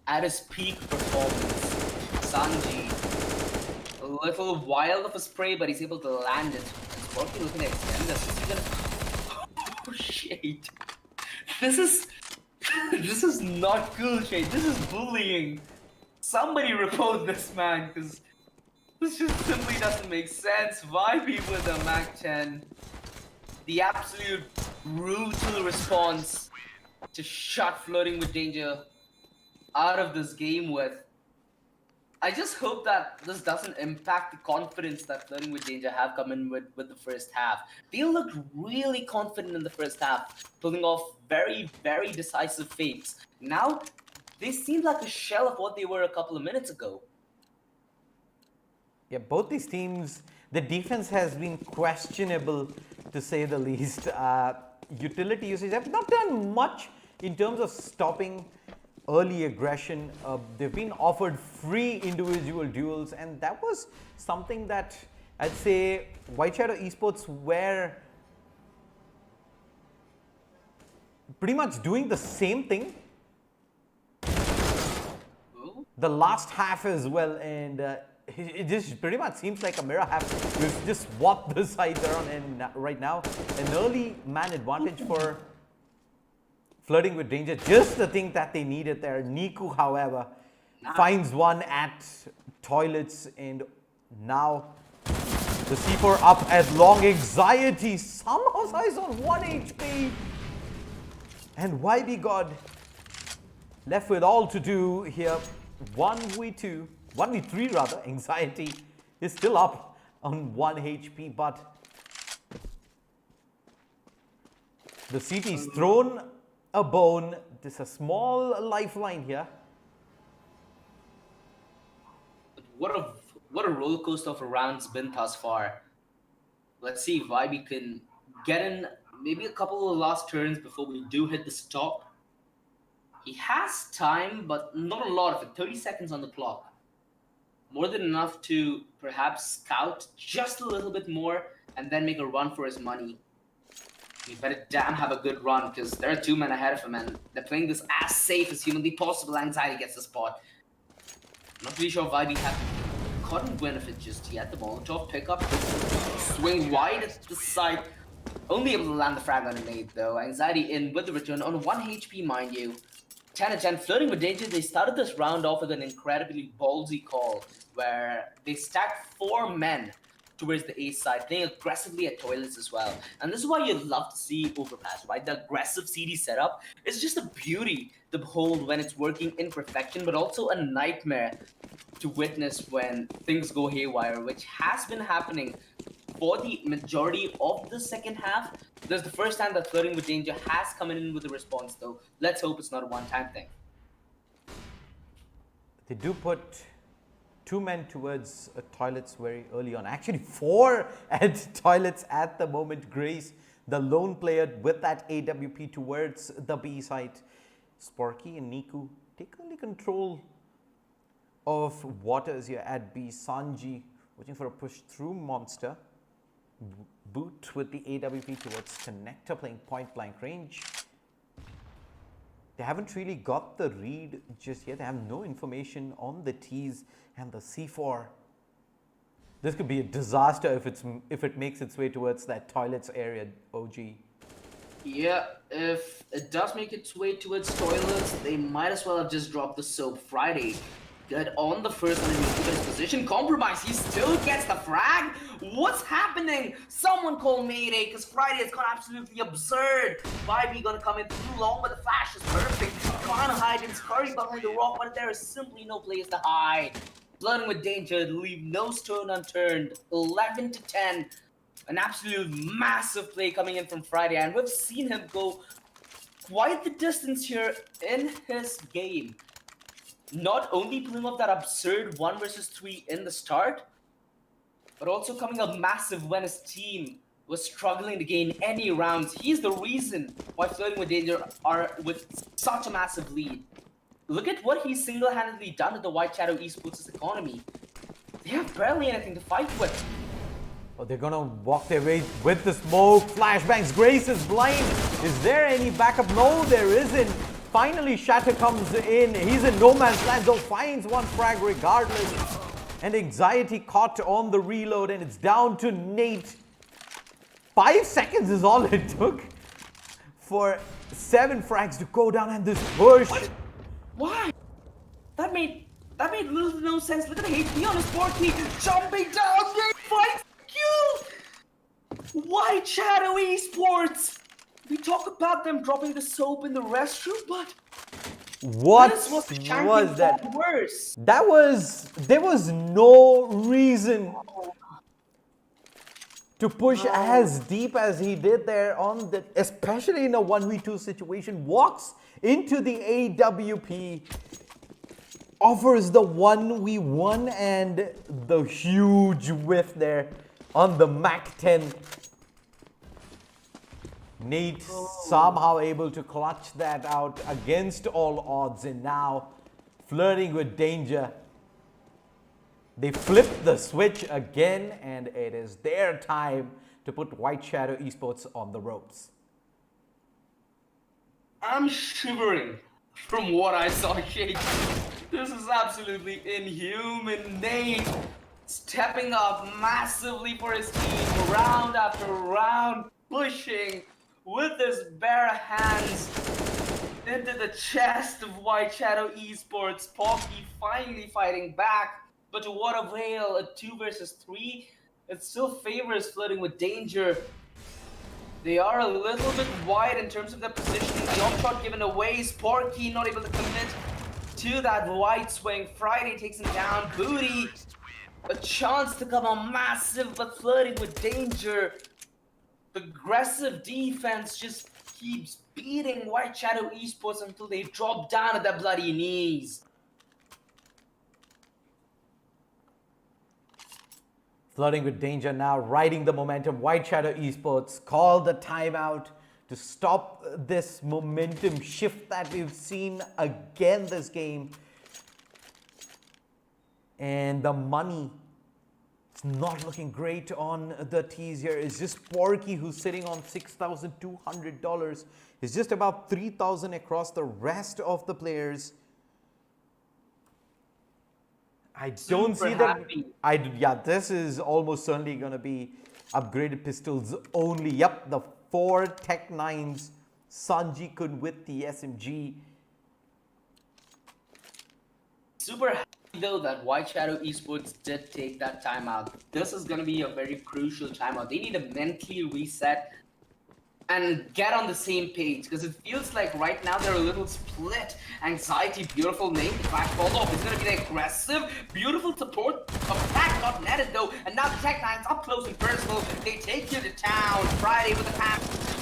at his peak performance. Sanji. A little wild of a spray, but he's able to land it. Porky looking to extend this. Is he gonna... Oh, Shade. This is not cool, Shade. This is bullying. Somebody report this man, because this just simply doesn't make sense. Why be with a Mac 10? The absolute brutal response to shut flirting with danger out of this game with. I just hope that this doesn't impact the confidence that Flirting with Danger have come in with the first half. They looked really confident in the first half, pulling off very, very decisive fakes. Now, they seem like a shell of what they were a couple of minutes ago. Yeah, both these teams, the defense has been questionable to say the least. Utility usage have not done much in terms of stopping early aggression. They've been offered free individual duels, and that was something that I'd say White Shadow Esports were pretty much doing the same thing the last half as well, and it just pretty much seems like a mirror half. You just swap the sides around, and right now an early man advantage for Flirting with Danger, just the thing that they needed there. Niku, however, finds one at toilets, and now the C4 up at long. Anxiety somehow size on 1 HP, and YB God left with all to do here. 1v2, 1v3 rather. Anxiety is still up on 1 HP, but the CT's thrown a bone. There's a small lifeline here. What a roller coaster of a round's been thus far. Let's see if YB can get in maybe a couple of last turns before we do hit the stop. He has time, but not a lot of it. 30 seconds on the clock. More than enough to perhaps scout just a little bit more and then make a run for his money. He better damn have a good run, because there are 2 men ahead of him and they're playing this as safe as humanly possible. Anxiety gets the spot. Not really sure if YB have caught wind of it just yet. The Molotov pickup, swing wide at the side. Only able to land the frag on a nade though. Anxiety in with the return on 1 HP, mind you. 10-10, Flirting with Danger. They started this round off with an incredibly ballsy call where they stacked 4 men towards the A side, playing aggressively at toilets as well. And this is why you love to see Overpass, right? The aggressive CD setup is just a beauty to behold when it's working in perfection, but also a nightmare to witness when things go haywire, which has been happening for the majority of the second half. This is the first time that Flirting with Danger has come in with a response, though. Let's hope it's not a one-time thing. They do put 2 men towards toilets very early on. Actually, 4 at toilets at the moment. Grace, the lone player with that AWP towards the B side. Sparky and Niku take early control of waters here at B. Sanji waiting for a push through Monster. Boot with the AWP towards Connector, playing point blank range. They haven't really got the read just yet. They have no information on the T's and the C4. This could be a disaster if it makes its way towards that toilets area, OG. Yeah, if it does make its way towards toilets, they might as well have just dropped the soap. Friday get on the first one in his position. Compromise, he still gets the frag? What's happening? Someone call Mayday, because Friday has gone absolutely absurd. YB gonna come in too long, but the flash is perfect. Trying to hide and scurry behind the rock, but there is simply no place to hide. Flirting with Danger, leave no stone unturned. 11-10. An absolute massive play coming in from Friday, and we've seen him go quite the distance here in his game. Not only pulling off that absurd 1 versus 3 in the start, but also coming up massive when his team was struggling to gain any rounds. He's the reason why Flirting with Danger are with such a massive lead. Look at what he's single-handedly done to the White Shadow Esports' economy. They have barely anything to fight with. Oh, they're gonna walk their way with the smoke. Flashbangs. Grace is blind. Is there any backup? No, there isn't. Finally, Shatter comes in. He's in no man's land, though finds 1 frag regardless. And Anxiety caught on the reload, and it's down to Nate. 5 seconds is all it took for 7 frags to go down, and this push. What? Why? That made little to no sense. Look at the HP on his board key. Jumping down, Nate fights you! White Shadow Esports! We talk about them dropping the soap in the restroom, but What This was the was champion that? fought worse. There was no reason to push as deep as he did there on the, especially in a 1v2 situation. Walks into the AWP, offers the 1v1 and the huge whiff there on the Mac 10. Nate somehow able to clutch that out against all odds, and now flirting with danger. They flip the switch again, and it is their time to put White Shadow Esports on the ropes. I'm shivering from what I saw, Shade. This is absolutely inhuman. Nate stepping up massively for his team, round after round, pushing with his bare hands into the chest of White Shadow Esports. Poppy finally fighting back, but to what avail? A 2 versus 3? It still favors Flirting with Danger. They are a little bit wide in terms of their positioning. The off shot given away. Sporky not able to commit to that wide swing. Friday takes him down. Booty, a chance to come on massive, but Flirting with Danger. The aggressive defense just keeps beating White Shadow Esports until they drop down at their bloody knees. Flirting with danger now, riding the momentum. White Shadow Esports called the timeout to stop this momentum shift that we've seen again this game. And the money, it's not looking great on the tees here. It's just Porky who's sitting on $6,200. It's just about $3,000 across the rest of the players. I don't Super see that. happy. Yeah, this is almost certainly going to be upgraded pistols only. Yep, the 4 Tech 9s. Sanji Kun with the SMG. Super happy though that White Shadow Esports did take that timeout. This is going to be a very crucial timeout. They need to mentally reset and get on the same page, because it feels like right now they're a little split. Anxiety, beautiful name, the back fall off. It's going to be the aggressive, beautiful support. Attack got netted though, and now the Tech 9's up close and personal. They take you to town. Friday with the pass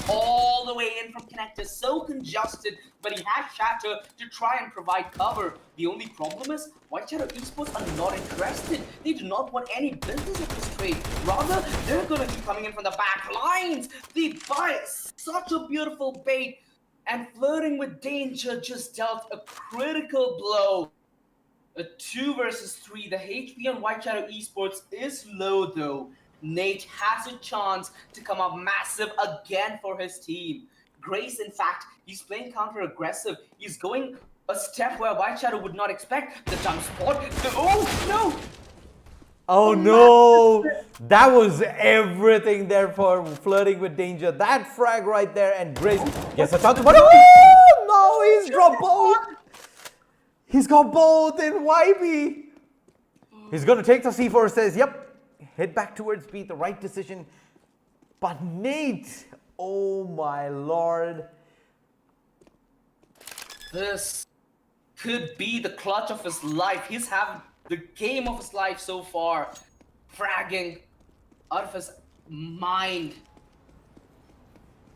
all the way in from connector, so congested, but he has Shatter to try and provide cover. The only problem is White Shadow Esports are not interested. They do not want any business of this trade. Rather, they're going to be coming in from the back lines. They buy such a beautiful bait, and Flirting with Danger just dealt a critical blow. A 2 versus 3. The HP on White Shadow Esports is low though. Nate has a chance to come up massive again for his team. Grace, in fact, he's playing counter-aggressive. He's going a step where White Shadow would not expect. The jump spot. Oh, no! Oh no! That was everything there for Flirting with Danger. That frag right there, and Grace gets a chance. But oh no! He's dropped both! He's got both in YB. He's going to take the C4, says, yep. Head back towards B, the right decision. But Nate, oh my lord. This could be the clutch of his life. He's having the game of his life so far. Fragging out of his mind.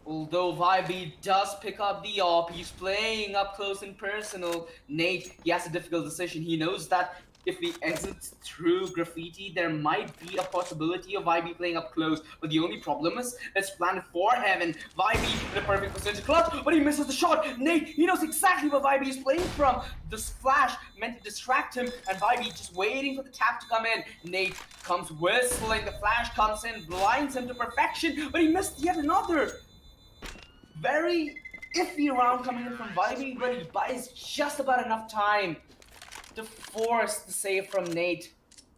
Although Vibe does pick up the op, he's playing up close and personal. Nate, he has a difficult decision. He knows that if he exits through Graffiti, there might be a possibility of Vibe playing up close. But the only problem is, it's planned for Heaven. Vibe in a perfect position to clutch, but he misses the shot. Nate, he knows exactly where Vibe is playing from. This flash meant to distract him, and Vibe just waiting for the tap to come in. Nate comes whistling, the flash comes in, blinds him to perfection, but he missed yet another. Very iffy round coming in from Vibe, but he buys just about enough time to force the save from Nate.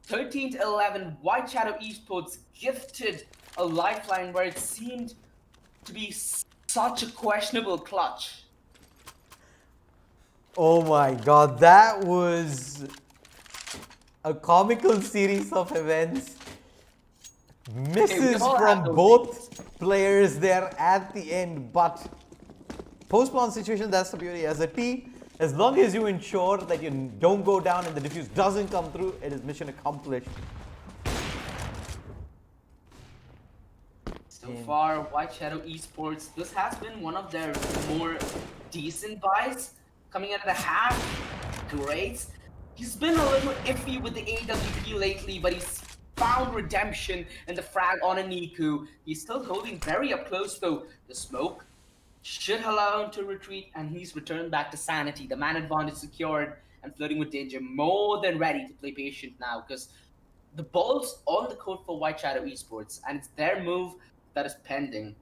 13-11, White Shadow Esports gifted a lifeline where it seemed to be such a questionable clutch. Oh my god, that was a comical series of events. Misses from both players there at the end, but post-spawn situation, that's the beauty. As a T, As long as you ensure that you don't go down and the defuse doesn't come through, it is mission accomplished. So far, White Shadow Esports, this has been one of their more decent buys. Coming out of the half, great. He's been a little iffy with the AWP lately, but he's found redemption in the frag on a Niku. He's still holding very up close though. The smoke should allow him to retreat, and he's returned back to sanity. The man advantage secured, and Flirting with Danger more than ready to play patient now, because the ball's on the court for White Shadow Esports, and it's their move that is pending.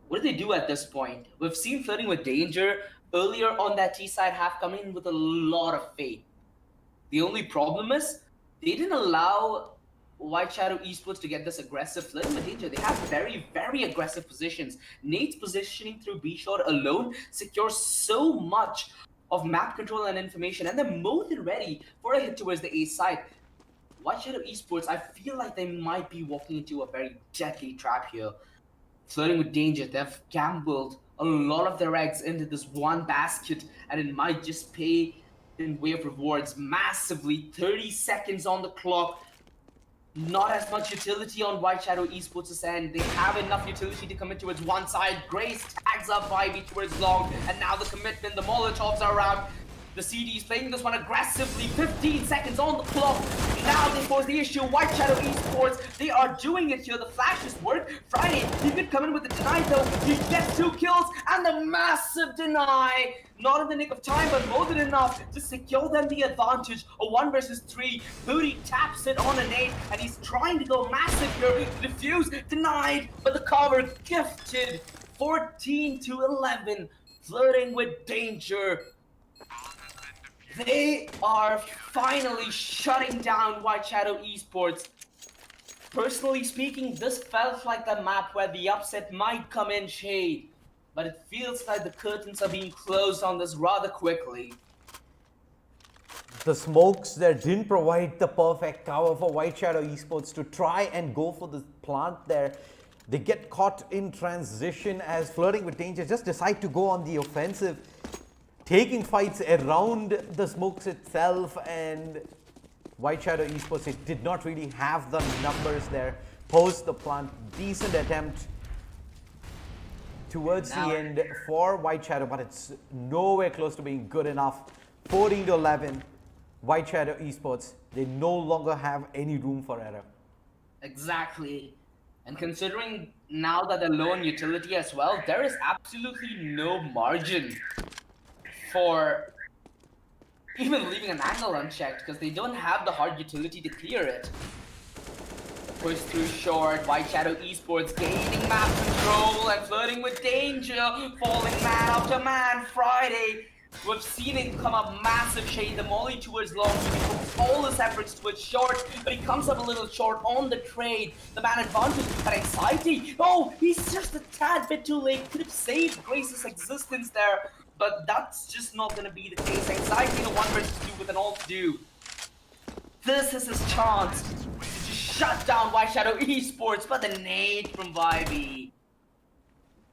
What do they do at this point? We've seen Flirting with Danger earlier on that T-side half come in with a lot of faith. The only problem is they didn't allow White Shadow Esports to get this aggressive. Flirting with Danger, they have very, very aggressive positions. Nate's positioning through B-Shot alone secures so much of map control and information, and they're more than ready for a hit towards the A side. White Shadow Esports, I feel like they might be walking into a very deadly trap here. Flirting with Danger, they've gambled a lot of their eggs into this one basket, and it might just pay in way of rewards massively. 30 seconds on the clock. Not as much utility on White Shadow Esports' end. They have enough utility to commit towards one side. Grace tags up Vibe towards long, and now the commitment, the Molotovs are around. The CD is playing this one aggressively. 15 seconds on the clock. Now they force the issue. White Shadow Esports, they are doing it here. The flashes work. Friday, he could come in with the deny though. He gets 2 kills and the massive deny. Not in the nick of time, but more than enough to secure them the advantage. A 1 versus 3. Booty taps it on an 8, and he's trying to go massive here. Defuse, denied, but the cover gifted. 14-11. Flirting with Danger. They are finally shutting down White Shadow Esports. Personally speaking, this felt like the map where the upset might come in shade, but it feels like the curtains are being closed on this rather quickly. The smokes there didn't provide the perfect cover for White Shadow Esports to try and go for the plant there. They get caught in transition as Flirting with Danger just decide to go on the offensive, taking fights around the smokes itself, and White Shadow Esports, it did not really have the numbers there post the plant. Decent attempt towards the end for White Shadow, but it's nowhere close to being good enough. 14-11, White Shadow Esports, they no longer have any room for error. Exactly. And considering now that they're low on utility as well, there is absolutely no margin for even leaving an angle unchecked, because they don't have the hard utility to clear it. Push through short, White Shadow Esports gaining map control and Flirting with Danger, falling man after man. Friday, we've seen it come up massive shade, the molly towards long, so he puts all his efforts towards short, but he comes up a little short on the trade. The man advantage, but anxiety, oh, he's just a tad bit too late, could have saved Grace's existence there. But that's just not going to be the case. Anxiety in a 1 versus 2 with an all to do. This is his chance to just shut down White Shadow Esports, but the nade from Vibe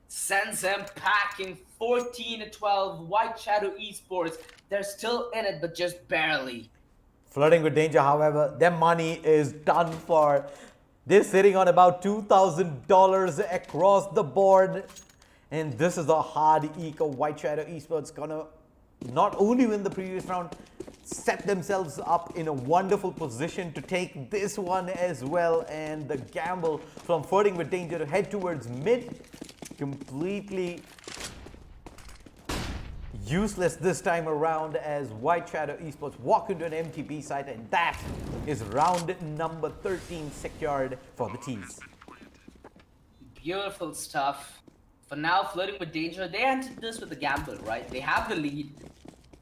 sends him packing. 14-12. White Shadow Esports, they're still in it, but just barely. Flirting with Danger, however, their money is done for. They're sitting on about $2,000 across the board. And this is a hard eco. White Shadow Esports gonna not only win the previous round, set themselves up in a wonderful position to take this one as well. And the gamble from Flirting with Danger to head towards mid, completely useless this time around as White Shadow Esports walk into an MTB site, and that is round number 13 secured for the T's. Beautiful stuff. For now, Flirting with Danger, they entered this with a gamble, right? They have the lead,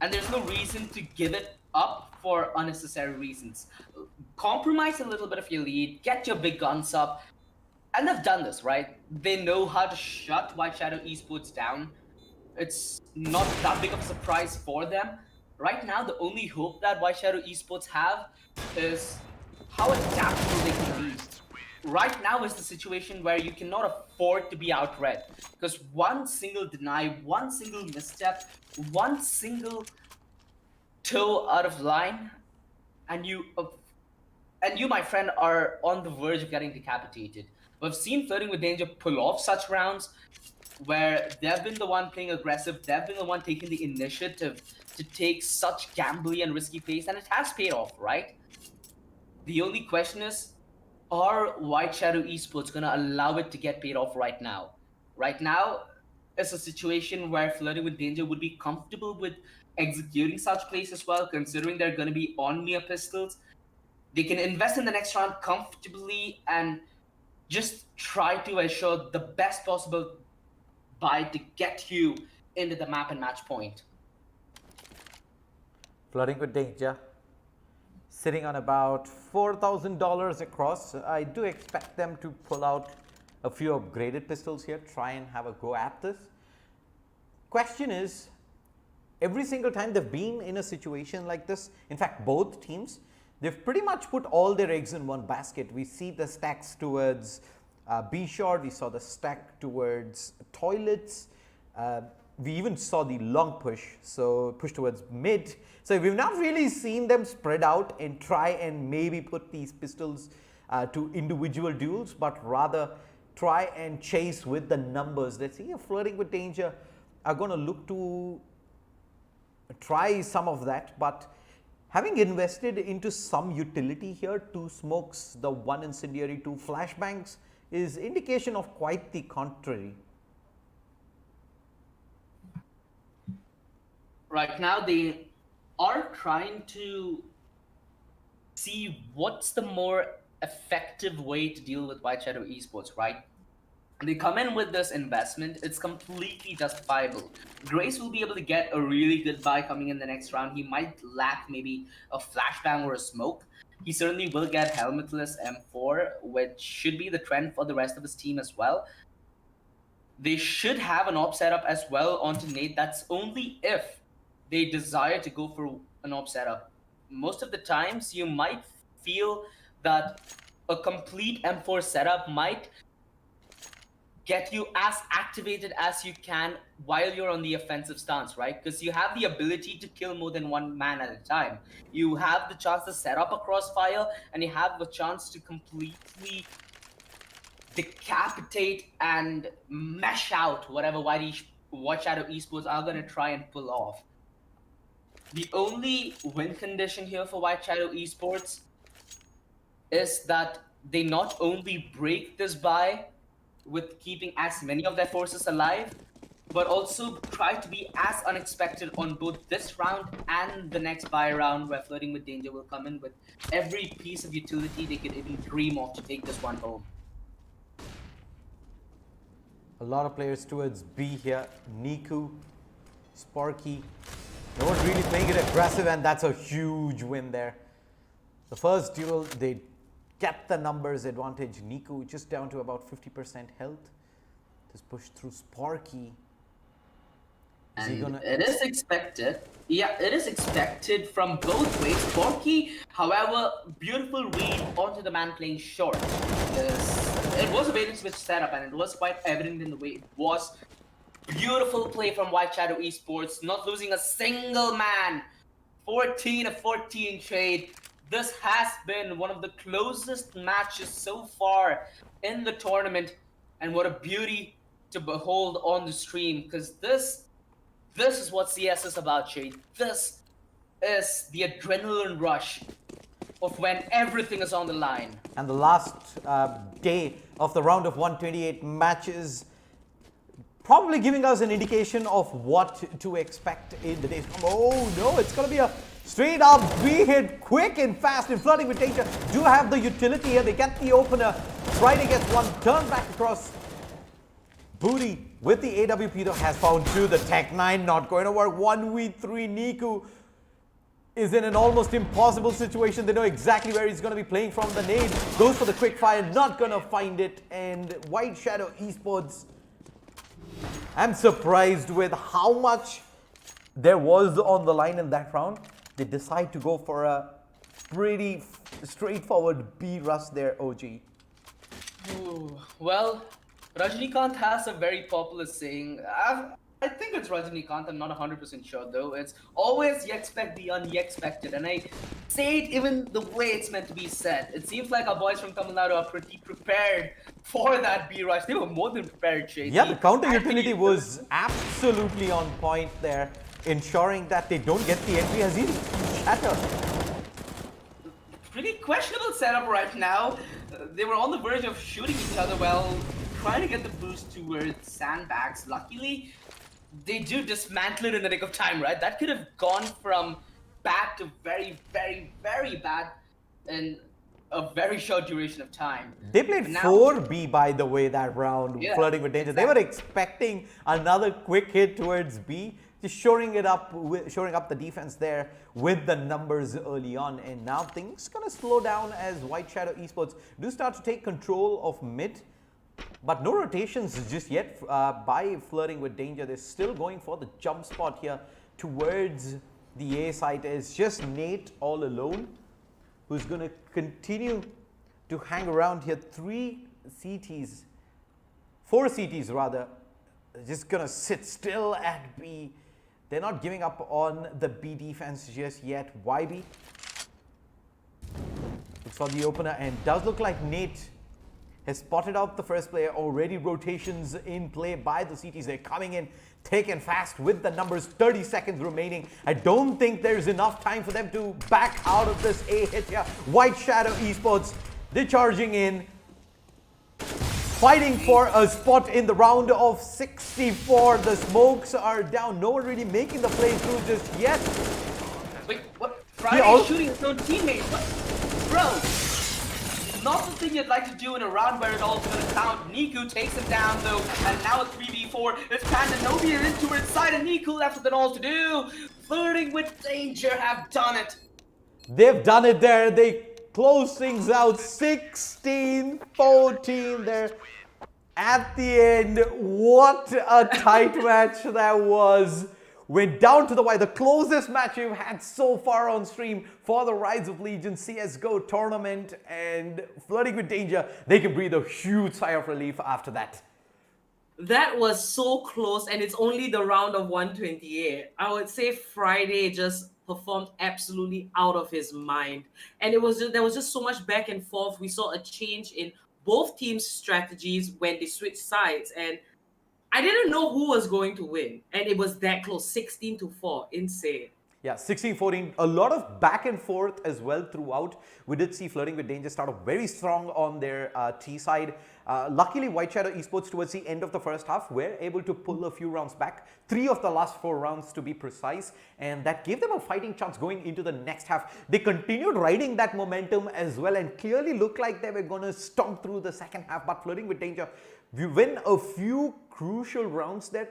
and there's no reason to give it up for unnecessary reasons. Compromise a little bit of your lead, get your big guns up, and they've done this, right? They know how to shut White Shadow Esports down. It's not that big of a surprise for them. Right now, the only hope that White Shadow Esports have is how adaptable they can be. Right now is the situation where you cannot afford to be outread, because one single deny, one single misstep, one single toe out of line, and you, my friend, are on the verge of getting decapitated. We've seen Flirting with Danger pull off such rounds where they've been the one playing aggressive, they've been the one taking the initiative to take such gambly and risky plays, and it has paid off, right? The only question is, are White Shadow Esports gonna allow it to get paid off right now? Right now, it's a situation where Flirting with Danger would be comfortable with executing such plays as well, considering they're gonna be on mere pistols. They can invest in the next round comfortably and just try to assure the best possible buy to get you into the map and match point. Flirting with Danger, sitting on about $4,000 across. I do expect them to pull out a few upgraded pistols here, try and have a go at this. Question is, every single time they've been in a situation like this, in fact both teams, they've pretty much put all their eggs in one basket. We see the stacks towards B short, we saw the stack towards toilets, we even saw the long push, so push towards mid. So we've not really seen them spread out and try and maybe put these pistols to individual duels, but rather try and chase with the numbers. Let's see if Flirting with Danger are going to look to try some of that, but having invested into some utility here, 2 smokes, the 1 incendiary, 2 flashbangs, is indication of quite the contrary. Right now, they are trying to see what's the more effective way to deal with White Shadow Esports, right? They come in with this investment, it's completely justifiable. Grace will be able to get a really good buy coming in the next round. He might lack maybe a flashbang or a smoke. He certainly will get helmetless M4, which should be the trend for the rest of his team as well. They should have an op setup as well onto Nate. That's only if they desire to go for an op setup. Most of the times, you might feel that a complete M4 setup might get you as activated as you can while you're on the offensive stance, right? Because you have the ability to kill more than one man at a time. You have the chance to set up a crossfire, and you have the chance to completely decapitate and mesh out whatever White Shadow Esports are going to try and pull off. The only win condition here for White Shadow Esports is that they not only break this buy with keeping as many of their forces alive, but also try to be as unexpected on both this round and the next buy round, where Flirting with Danger will come in with every piece of utility they could even dream of to take this one home. A lot of players towards B here. Niku, Sparky, no one really playing it aggressive, and that's a huge win there. The first duel, they get the numbers advantage. Niku just down to about 50% health. Just push through Sparky. And it is expected. Yeah, it is expected from both ways. Sparky, however, beautiful read onto the man playing short. It was a bait and switch setup, and it was quite evident in the way it was. Beautiful play from White Shadow Esports, not losing a single man. 14 of 14 trade. This has been one of the closest matches so far in the tournament, and what a beauty to behold on the stream, because this is what CS is about, Shade. This is the adrenaline rush of when everything is on the line. And the last day of the round of 128 matches, probably giving us an indication of what to expect in the days. Oh no, it's going to be a straight up B hit, quick and fast, and Flirting with Danger do have the utility here. They get the opener, try to get one, turn back across. Booty with the AWP though has found 2. The Tech 9 not going to work. 1v3. Niku is in an almost impossible situation. They know exactly where he's going to be playing from. The nade goes for the quick fire, not going to find it. And White Shadow Esports, I'm surprised with how much there was on the line in that round. They decide to go for a pretty straightforward B rush there, OG. Ooh, well, Rajnikant has a very popular saying. I think it's Rajinikanth. I'm not 100% sure though. It's always you expect the unexpected, and I say it even the way it's meant to be said. It seems like our boys from Tamil Nadu are pretty prepared for that B rush. They were more than prepared, Shady. Yeah, the counter utility was absolutely on point there, ensuring that they don't get the entry as easy. Shatter. Pretty questionable setup right now. They were on the verge of shooting each other while trying to get the boost towards sandbags. Luckily, they do dismantle it in the nick of time, right? That could have gone from bad to very, very, very bad in a very short duration of time. They played Now- 4B, by the way, that round, Yeah, flirting with danger. They were expecting another quick hit towards B, just shoring up the defense there with the numbers early on. And now things gonna slow down as White Shadow Esports do start to take control of mid. But no rotations just yet by Flirting with Danger. They're still going for the jump spot here towards the A site. It's just Nate all alone who's going to continue to hang around here. 4 CTs rather, just going to sit still at B. They're not giving up on the B defense just yet. YB looks for the opener and does look like Nate has spotted out the first player. Already rotations in play by the CTs. They're coming in thick and fast with the numbers. 30 seconds remaining. I don't think there's enough time for them to back out of this A hit here. White Shadow Esports, they're charging in, fighting for a spot in the round of 64. The smokes are down. No one really making the play through just yet. Wait, what? Friday shooting his own teammate? What? Bro! Not the thing you'd like to do in a round where it all's gonna count. Niku takes him down though, and now it's 3v4. It's Pandanobi into its side, and Niku left with it all to do. Flirting with Danger have done it. They've done it there. They close things out 16-14 there at the end. What a tight match that was. Went down to the wire. The closest match we've had so far on stream for the Rise of Legion CSGO tournament, and Flirting with Danger, they can breathe a huge sigh of relief after that. That was so close, and it's only the round of 128. I would say Friday just performed absolutely out of his mind, and there was just so much back and forth. We saw a change in both teams' strategies when they switched sides, and I didn't know who was going to win, and it was that close, 16-4, insane. Yeah, 16-14, a lot of back and forth as well throughout. We did see Flirting with Danger start off very strong on their T side. Luckily, White Shadow Esports towards the end of the first half were able to pull a few rounds back, 3 of the last 4 rounds to be precise, and that gave them a fighting chance going into the next half. They continued riding that momentum as well and clearly looked like they were going to stomp through the second half, but Flirting with Danger, we win a few crucial rounds there,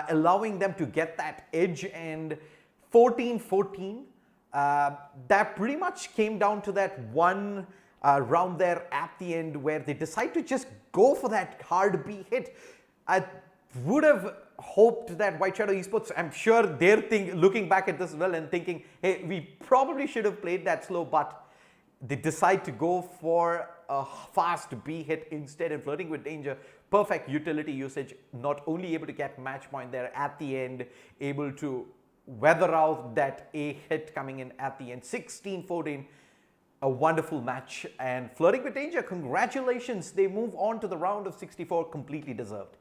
allowing them to get that edge, and 14-14, that pretty much came down to that one round there at the end where they decide to just go for that hard B hit. I would have hoped that White Shadow Esports, I'm sure they're looking back at this well and thinking, hey, we probably should have played that slow, but they decide to go for a fast B hit instead, and Flirting with Danger, perfect utility usage, not only able to get match point there at the end, able to weather out that A hit coming in at the end. 16-14, a wonderful match, and Flirting with Danger, congratulations, they move on to the round of 64, completely deserved.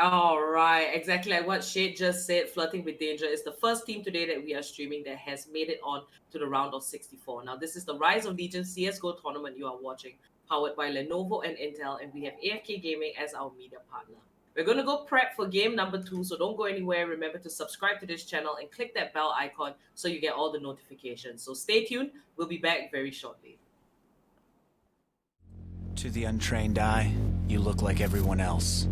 All right, exactly like what Shade just said. Flirting with Danger is the first team today that we are streaming that has made it on to the round of 64. Now, this is the Rise of Legion CSGO tournament you are watching, powered by Lenovo and Intel, and we have AFK Gaming as our media partner. We're going to go prep for game number 2, so don't go anywhere. Remember to subscribe to this channel and click that bell icon so you get all the notifications. So stay tuned. We'll be back very shortly. To the untrained eye, you look like everyone else.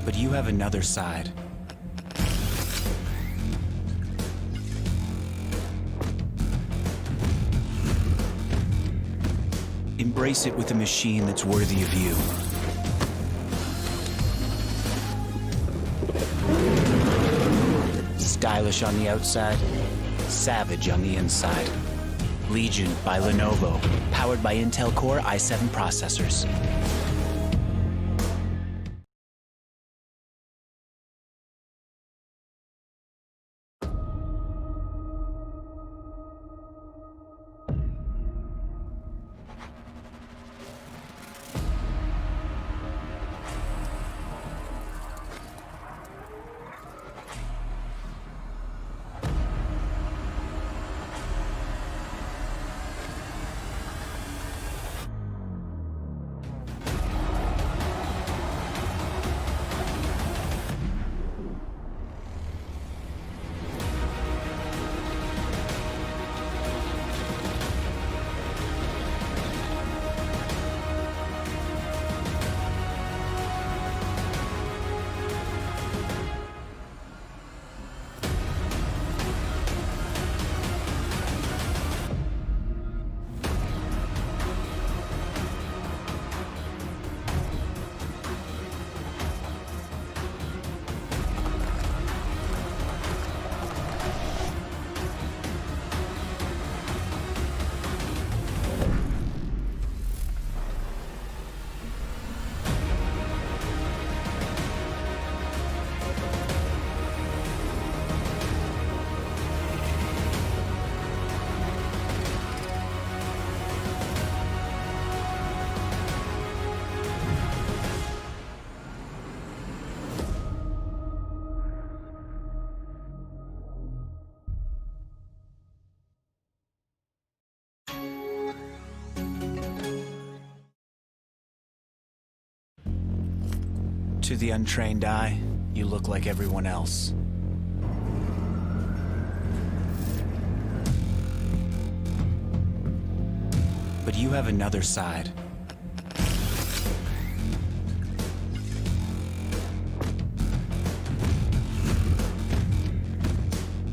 But you have another side. Embrace it with a machine that's worthy of you. Stylish on the outside, savage on the inside. Legion by Lenovo, powered by Intel Core i7 processors. To the untrained eye, you look like everyone else. But you have another side.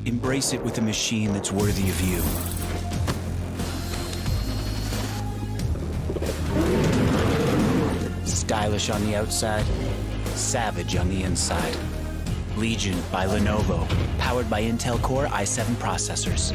Embrace it with a machine that's worthy of you. Stylish on the outside, savage on the inside. Legion by Lenovo, powered by Intel Core i7 processors.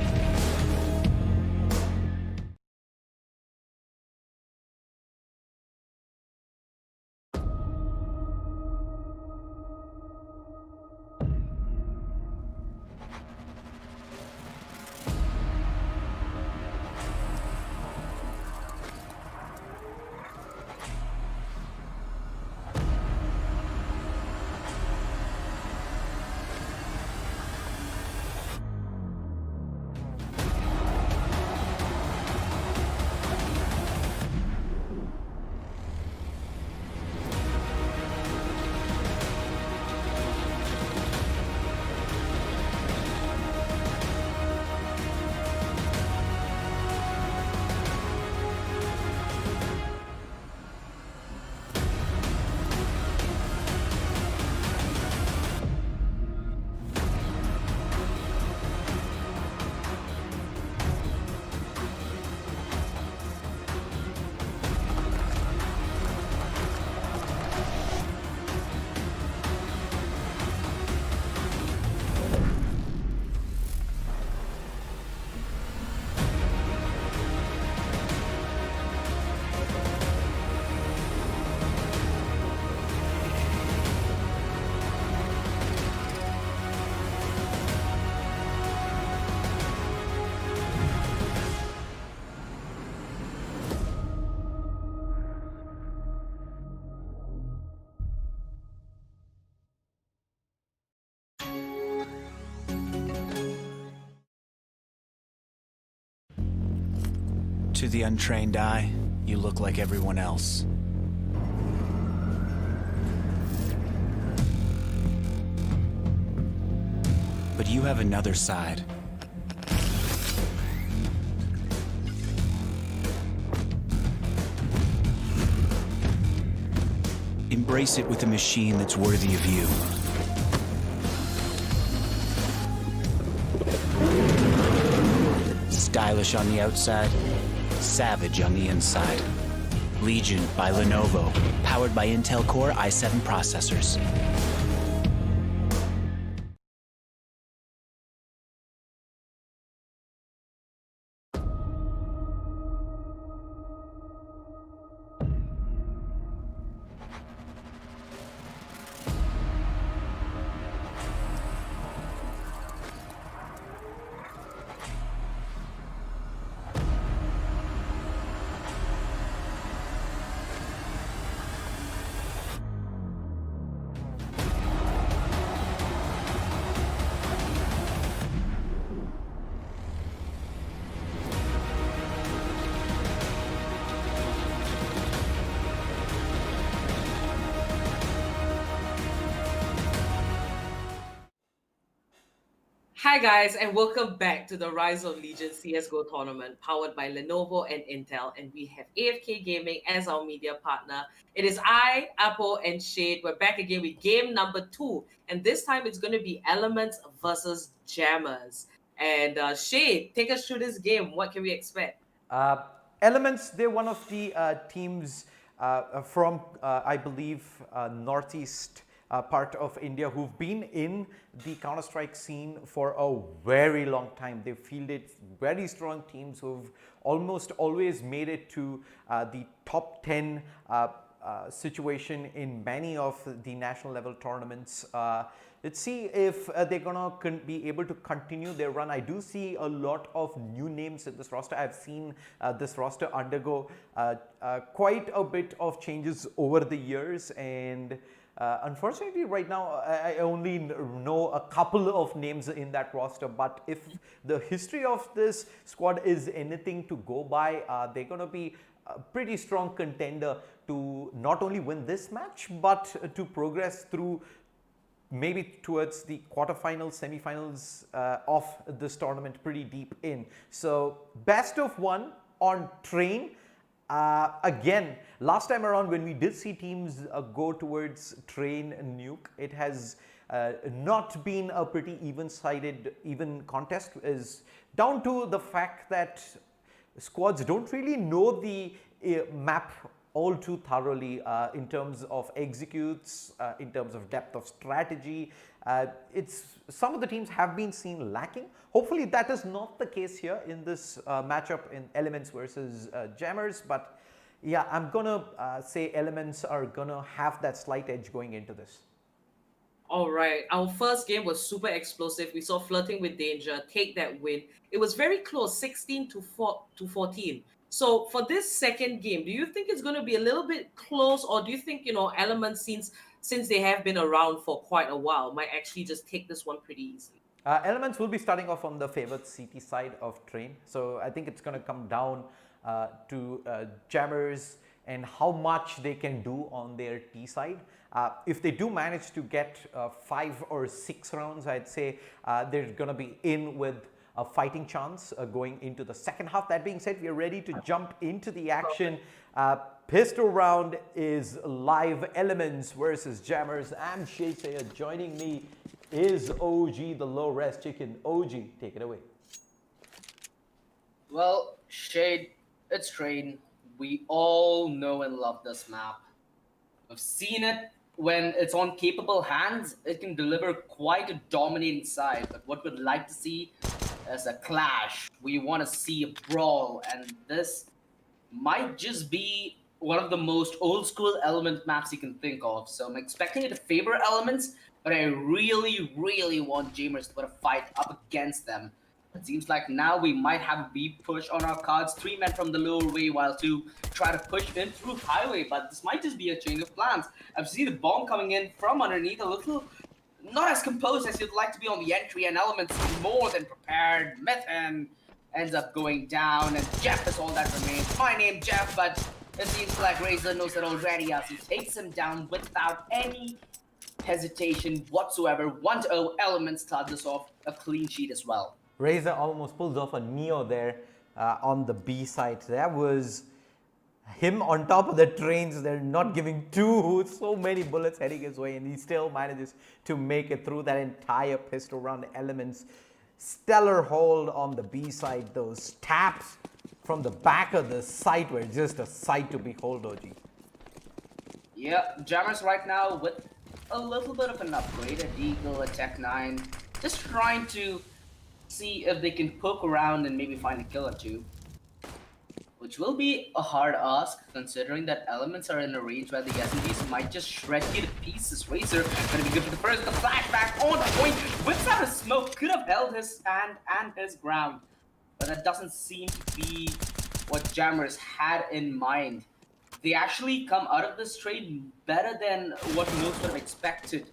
To the untrained eye, you look like everyone else. But you have another side. Embrace it with a machine that's worthy of you. Stylish on the outside, savage on the inside. Legion by Lenovo, powered by Intel Core i7 processors. Hi guys, and welcome back to the Rise of Legion CS:GO tournament powered by Lenovo and Intel, and we have AFK Gaming as our media partner. It is I, Apple, and Shade. We're back again with game number 2, and this time it's going to be Elements versus Jammers. And Shade, take us through this game. What can we expect? Uh, Elements, they're one of the teams from, I believe, northeast part of India who've been in the Counter-Strike scene for a very long time. They've fielded very strong teams who've almost always made it to the top 10 situation in many of the national level tournaments. Let's see if they're gonna be able to continue their run. I do see a lot of new names in this roster. I've seen this roster undergo quite a bit of changes over the years, and unfortunately right now I only know a couple of names in that roster. But if the history of this squad is anything to go by, they're gonna be a pretty strong contender to not only win this match but to progress through maybe towards the quarterfinals, semifinals of this tournament pretty deep in. So best of one on Train. Again, last time around when we did see teams go towards Train and Nuke, it has not been a pretty even contest, is down to the fact that squads don't really know the map all too thoroughly in terms of executes, in terms of depth of strategy. Some of the teams have been seen lacking. Hopefully that is not the case here in this matchup in Elements versus Jammers. But yeah, I'm gonna say Elements are gonna have that slight edge going into this. All right, our first game was super explosive. We saw Flirting with Danger take that win. It was very close, 16 to 14. So for this second game, do you think it's going to be a little bit close, or do you think, Elements, since they have been around for quite a while, might actually just take this one pretty easily? Elements will be starting off on the favored CT side of Train. So I think it's going to come down to Jammers and how much they can do on their T side. If they do manage to get 5 or 6 rounds, I'd say they're going to be in with a fighting chance going into the second half. That being said, we are ready to jump into the action. Pistol round is live. Elements versus Jammers. I'm Shea. Joining me is OG, the low res chicken. OG, take it away. Well, Shade, it's Train. We all know and love this map. We've seen it when it's on capable hands. It can deliver quite a dominating side. But what we'd like to see as a clash, we want to see a brawl, and this might just be one of the most old school element maps you can think of. So I'm expecting it to favor Elements, but I really want Jammers to put a fight up against them. It seems like now we might have a B push on our cards, 3 men from the lower way while 2 try to push in through highway, but this might just be a change of plans. I've seen the bomb coming in from underneath, a little not as composed as you'd like to be on the entry, and Elements more than prepared. Methan ends up going down, and Jeff is all that remains. My name Jeff, but it seems like Razor knows it already as he takes him down without any hesitation whatsoever. 1-0, Elements starts this off a clean sheet as well. Razor almost pulls off a Neo there on the B side. That was him on top of the Trains. They're not giving so many bullets heading his way, and he still manages to make it through that entire pistol round. Elements, stellar hold on the B side. Those taps from the back of the site were just a sight to behold, OG. Yeah, Jammers right now with a little bit of an upgrade, a Deagle, a Tech 9, just trying to see if they can poke around and maybe find a kill or two. Which will be a hard ask, considering that Elements are in a range where the SMGs might just shred you to pieces. Razor gonna be good for the first. The flashback on point, whips out a smoke, could have held his stand and his ground. But that doesn't seem to be what Jammers had in mind. They actually come out of this trade better than what most would have expected.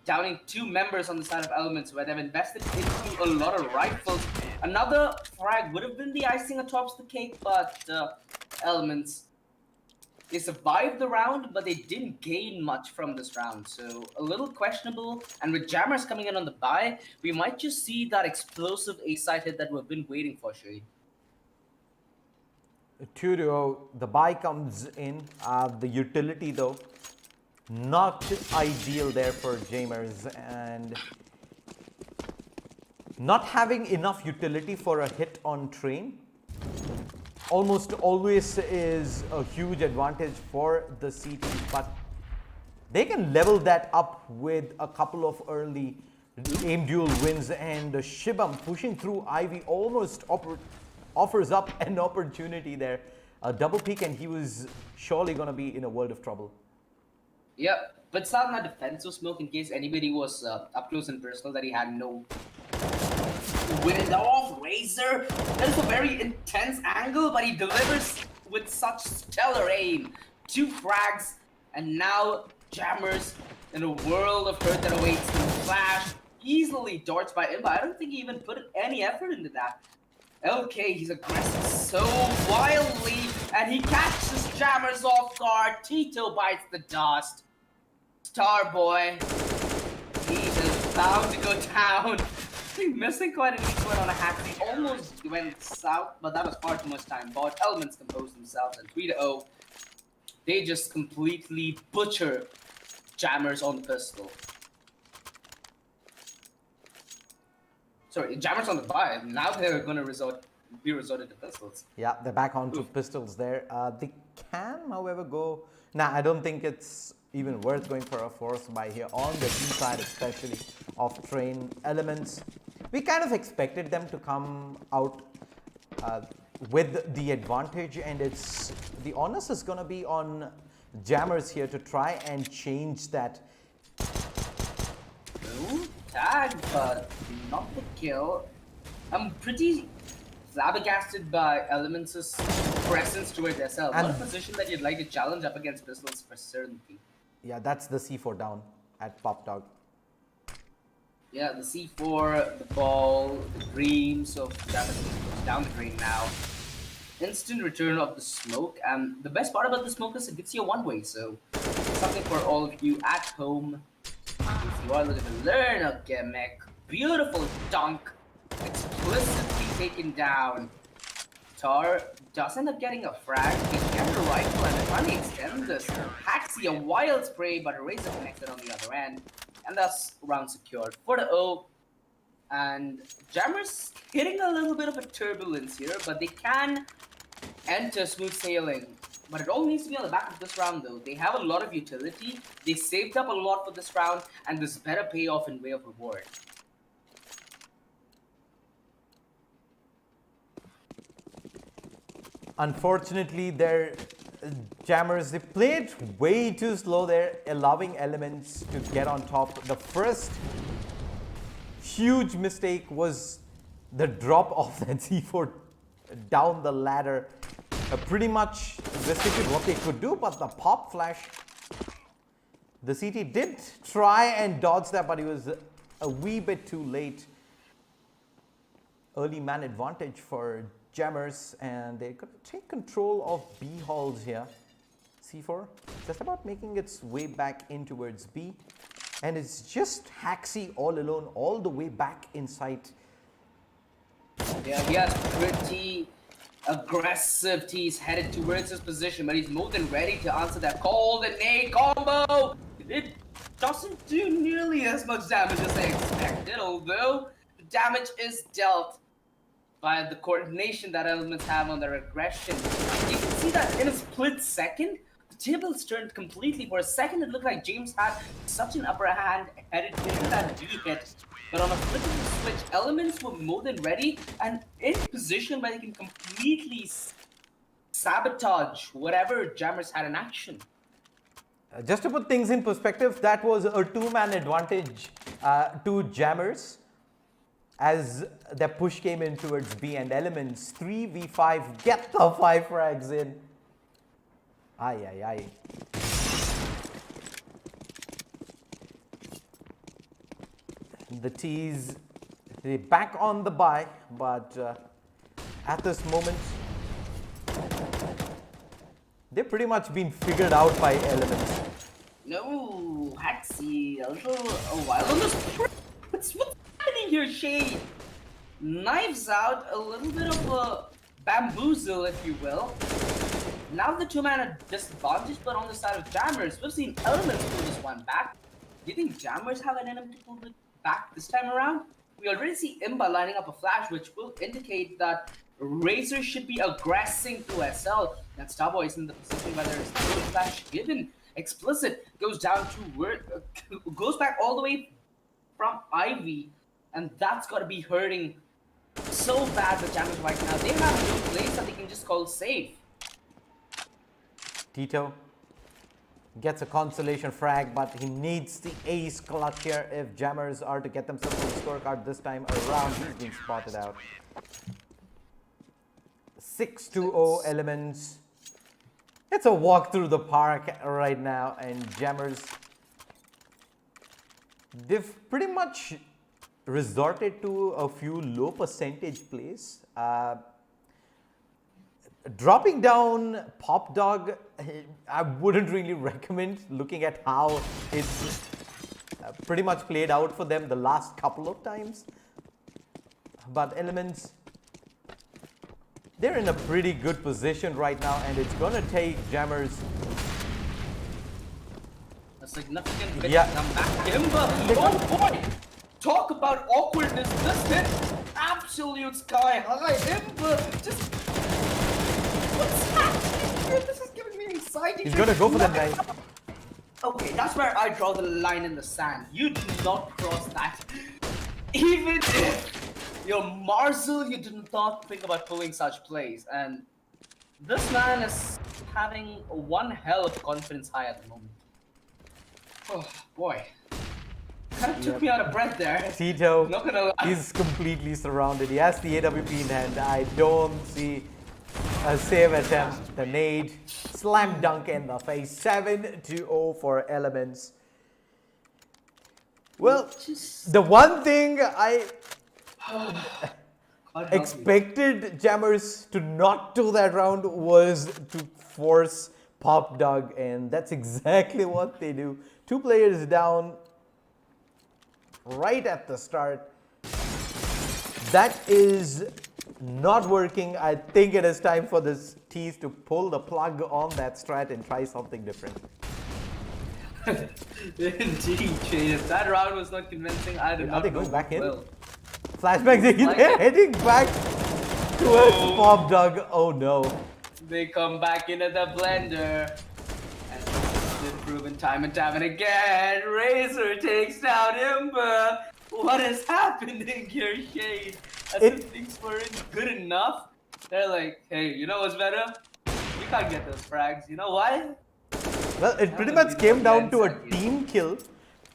Downing 2 members on the side of Elements, where they've invested into a lot of rifles. Another frag would have been the icing atop the cake, but Elements They survived the round, but they didn't gain much from this round. So a little questionable. And with Jammers coming in on the bye, we might just see that explosive A-side hit that we've been waiting for, Shade. 2-0, the buy comes in. The utility though, not ideal there for Jamers, and not having enough utility for a hit on train almost always is a huge advantage for the CT, but they can level that up with a couple of early aim duel wins, and Shibam pushing through Ivy almost offers up an opportunity there. A double peek and he was surely going to be in a world of trouble. Yep, but still not defensive smoke in case anybody was up close and personal that he had no wind off. Razor, that is a very intense angle, but he delivers with such stellar aim. 2 frags, and now Jammers in a world of hurt that awaits him. Flash easily darts by him, but I don't think he even put any effort into that. Okay, he's aggressive so wildly, and he catches Jammers off guard. Tito bites the dust. Starboy, he is bound to go down. Missing quite an easy one on a hack. He almost went south, but that was far too much time. But Elements composed themselves, and 3-0, they just completely butcher Jammers on the pistol. Sorry, Jammers on the buy. Now they're going to be resorted to pistols. Yeah, they're back onto pistols there. They can, however, go... Nah, I don't think it's even worth going for a force buy here on the team side, especially of train Elements. We kind of expected them to come out with the advantage, and it's the onus is going to be on Jammers here to try and change that. Tag, but not the kill. I'm pretty flabbergasted by Elements' presence towards SL. Not a position that you'd like to challenge up against pistols for certainty. Yeah, that's the C4 down at Pop Dog. Yeah, the C4, the ball, the dreams of Jammers down the drain now. Instant return of the smoke, and the best part about the smoke is it gives you a one-way, so something for all of you at home. If you are looking to learn a gimmick, beautiful dunk, explicitly taken down. Tar does end up getting a frag. He can get a rifle and trying to extend this. Haxi, a wild spray, but Razor connected on the other end. And thus, round secured. 4-0. And Jammers hitting a little bit of a turbulence here, but they can enter smooth sailing. But it all needs to be on the back of this round, though. They have a lot of utility. They saved up a lot for this round, and there's better payoff in way of reward. Unfortunately, their Jammers, they played way too slow there, allowing Elements to get on top. The first huge mistake was the drop of that C4 down the ladder. Pretty much restricted what they could do, but the pop flash, the CT did try and dodge that, but it was a wee bit too late. Early man advantage for Jammers, and they could take control of B halls here. C4 just about making its way back in towards B, and it's just Haxi all alone all the way back inside. Yeah, he has pretty aggressive tees headed towards his position, but he's more than ready to answer that call. The nade combo! It doesn't do nearly as much damage as I expected, although the damage is dealt by the coordination that Elements have on their aggression. You can see that in a split second, the tables turned completely. For a second, it looked like James had such an upper hand headed into that B hit. But on a flip of the switch, Elements were more than ready and in position where they can completely sabotage whatever Jammers had in action. Just to put things in perspective, that was a two-man advantage to Jammers as their push came in towards B, and Elements 3v5 get the 5 frags in. Aye, aye, aye. The T's, they back on the buy, but at this moment, They've pretty much been figured out by Elements. No, Haxi, a while on this. What's happening here, Shade? Knives out, a little bit of a bamboozle, if you will. Now the two-man are disadvantaged, but on the side of Jammers, we've seen Elements pull this one back. Do you think Jammers have an enemy to pull it back this time around? We already see Imba lining up a flash, which will indicate that Razor should be aggressing to SL. And Starboy is in the position where there is no flash given. Explicit goes down to where goes back all the way from Ivy, and that's got to be hurting so bad the Jammers right now. They have no place that they can just call safe. Tito gets a consolation frag, but he needs the ace clutch here if Jammers are to get themselves on the scorecard this time around. He's being spotted out. 6-2-0 Elements. It's a walk through the park right now, and Jammers, they've pretty much resorted to a few low percentage plays. Dropping down Pop Dog, I wouldn't really recommend, looking at how it's pretty much played out for them the last couple of times. But Elements, they're in a pretty good position right now, and it's going to take Jammers A significant bit Yeah. to come back. Imba, oh boy! Talk about awkwardness. This hit absolute sky high. Imba just. What's happening here? This is giving me anxiety. He's going to go for the knife. Okay, that's where I draw the line in the sand. You do not cross that. Even if you're Marzel, you did not think about pulling such plays. And this man is having one hell of confidence high at the moment. Oh boy. Kind of took me out of breath there. Tito, Not gonna lie. he's completely surrounded. He has the AWP in hand. I don't see a save attempt. The nade, slam dunk in the face. 7-0 for Elements. Well, the one thing I God help me. expected Jammers to not do that round was to force Pop Dog, and that's exactly what they do. 2 players down right at the start. That is not working. I think it is time for this tease to pull the plug on that strat and try something different. Indeed, Shane. If that round was not convincing, I do Are not they know going back who in? will. Flashbacks, they're heading back towards Pop Dog. Oh no. They come back into the blender. And it's been proven time and time and again. Razor takes down Imba. What is happening here, Shade? As if things weren't good enough. They're like, hey, you know what's better? You can't get those frags. You know why? Well, it pretty much came down to a team kill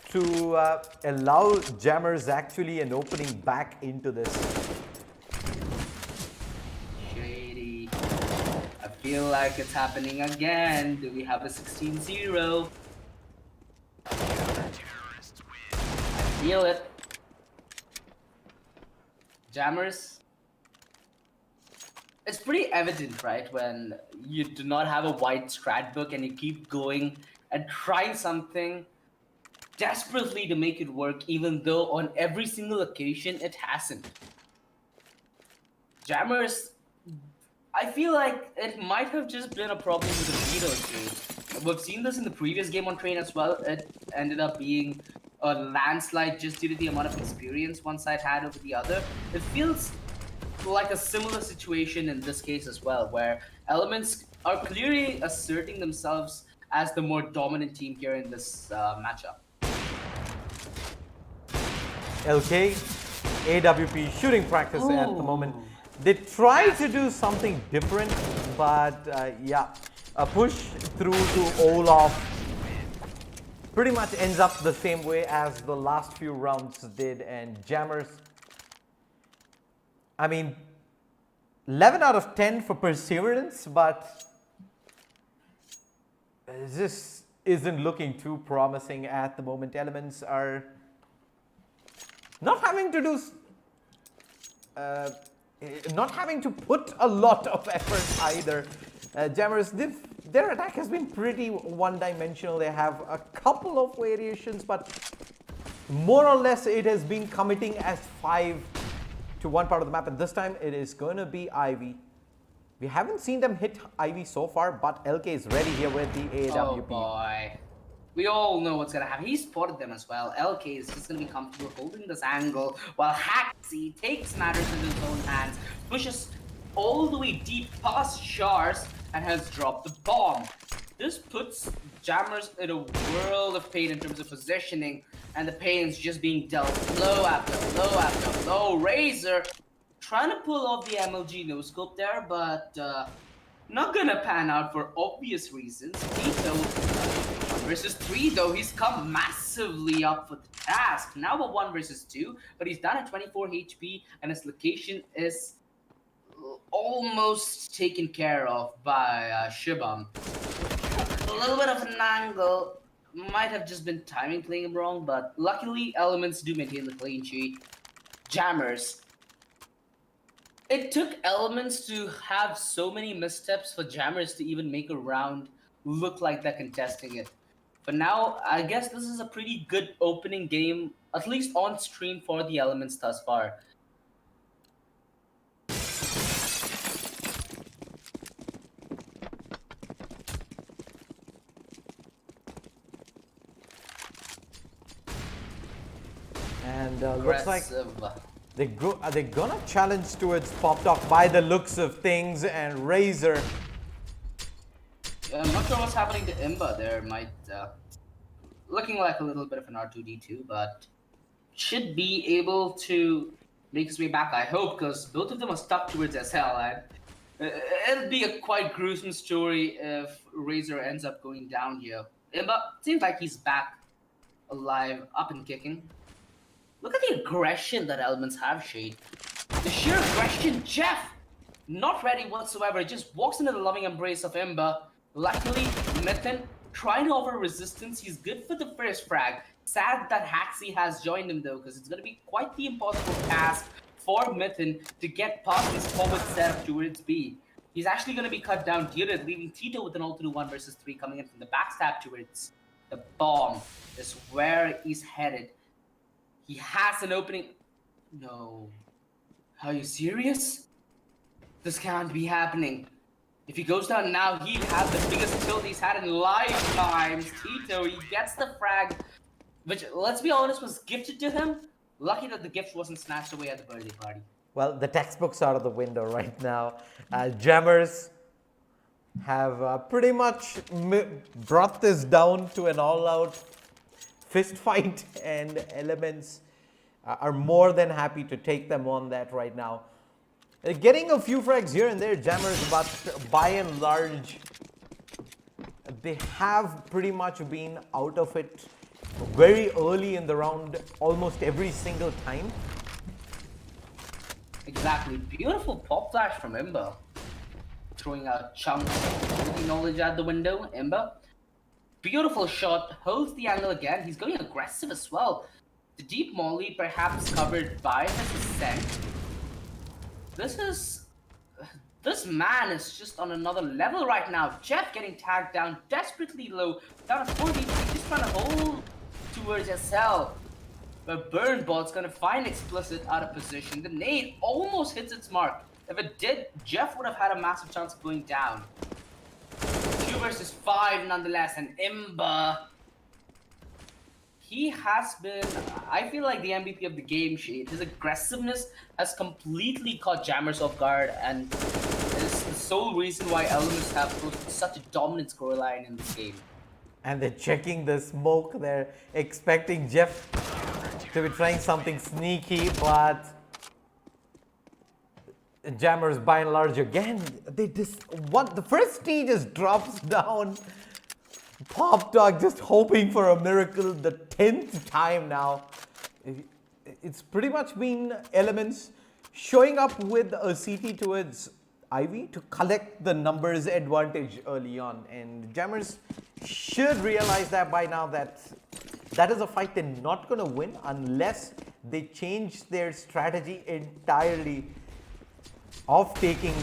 to allow Jammers actually an opening back into this. Shady. I feel like it's happening again. Do we have a 16-0? I feel it. Jammers. It's pretty evident, right, when you do not have a wide strat book and you keep going and trying something desperately to make it work, even though on every single occasion it hasn't. Jammers, I feel like it might have just been a problem with the veto trade. We've seen this in the previous game on Train as well. It ended up being a landslide just due to the amount of experience one side had over the other. It feels like a similar situation in this case as well, where Elements are clearly asserting themselves as the more dominant team here in this matchup. LK, AWP shooting practice at the moment. They try to do something different, but yeah, a push through to Olaf pretty much ends up the same way as the last few rounds did, and Jammers, I mean, 11 out of 10 for perseverance, but this isn't looking too promising at the moment. Elements are not having to do, not having to put a lot of effort either. Jammers, their attack has been pretty one-dimensional. They have a couple of variations, but more or less it has been committing as 5 to one part of the map, and this time it is going to be Ivy. We haven't seen them hit Ivy so far, but LK is ready here with the AWP. Oh boy. We all know what's gonna happen. He spotted them as well. LK is just gonna be comfortable holding this angle while Haxi takes matters into his own hands, pushes all the way deep past Shars, and has dropped the bomb. This puts Jammers in a world of pain in terms of positioning, and the pain's just being dealt blow after blow after blow. Razor trying to pull off the MLG no scope there, but not gonna pan out for obvious reasons. Tito, 1 versus 3 though, he's come massively up for the task. Now a 1 versus 2, but he's down at 24 HP, and his location is almost taken care of by Shibam. A little bit of an angle, might have just been timing playing him wrong, but luckily Elements do maintain the clean sheet. Jammers. It took Elements to have so many missteps for Jammers to even make a round look like they're contesting it. But now, I guess this is a pretty good opening game, at least on stream for the Elements thus far. And looks like they're gonna challenge towards Pop Talk by the looks of things, and Razor. I'm not sure what's happening to Imba there. Might looking like a little bit of an R2D2, but should be able to make his way back. I hope, because both of them are stuck towards SL, and it'll be a quite gruesome story if Razor ends up going down here. Imba seems like he's back alive, up and kicking. Look at the aggression that Elements have, Shade. The sheer aggression. Jeff, not ready whatsoever, just walks into the loving embrace of Imba. Luckily, Mithin trying to offer resistance. He's good for the first frag. Sad that Haxi has joined him though, because it's going to be quite the impossible task for Mithin to get past his forward setup towards B. He's actually going to be cut down here, leaving Tito with an all-to-do 1 versus 3 coming in from the backstab towards the bomb. Is where he's headed. He has an opening. No. Are you serious? This can't be happening. If he goes down now, he'd have the biggest tilt he's had in lifetimes. Tito, he gets the frag, which, let's be honest, was gifted to him. Lucky that the gift wasn't snatched away at the birthday party. Well, the textbook's out of the window right now. Jammers have pretty much brought this down to an all-out fist fight, and Elements are more than happy to take them on that right now. Getting a few frags here and there, Jammers, but by and large, they have pretty much been out of it very early in the round, almost every single time. Exactly. Beautiful pop flash from Imba. Throwing out chunks of knowledge at the window. Imba. Beautiful shot. Holds the angle again. He's going aggressive as well. The deep molly perhaps covered by his ascent. This man is just on another level right now. Jeff getting tagged down desperately low. Down to 40. Just trying to hold towards SL. But Burnbot's gonna find Explicit out of position. The nade almost hits its mark. If it did, Jeff would have had a massive chance of going down. 2 versus 5 nonetheless, and Imba. He has been, I feel like, the MVP of the game, Shade. His aggressiveness has completely caught Jammers off guard, and is the sole reason why Elements have such a dominant scoreline in this game. And they're checking the smoke. They're expecting Jeff to be trying something sneaky, but Jammers by and large again, the first tee just drops down. Pop Dog just hoping for a miracle the 10th time now. It's pretty much been Elements showing up with a CT towards Ivy to collect the numbers advantage early on, and Jammers should realize that by now that is a fight they're not going to win unless they change their strategy entirely of taking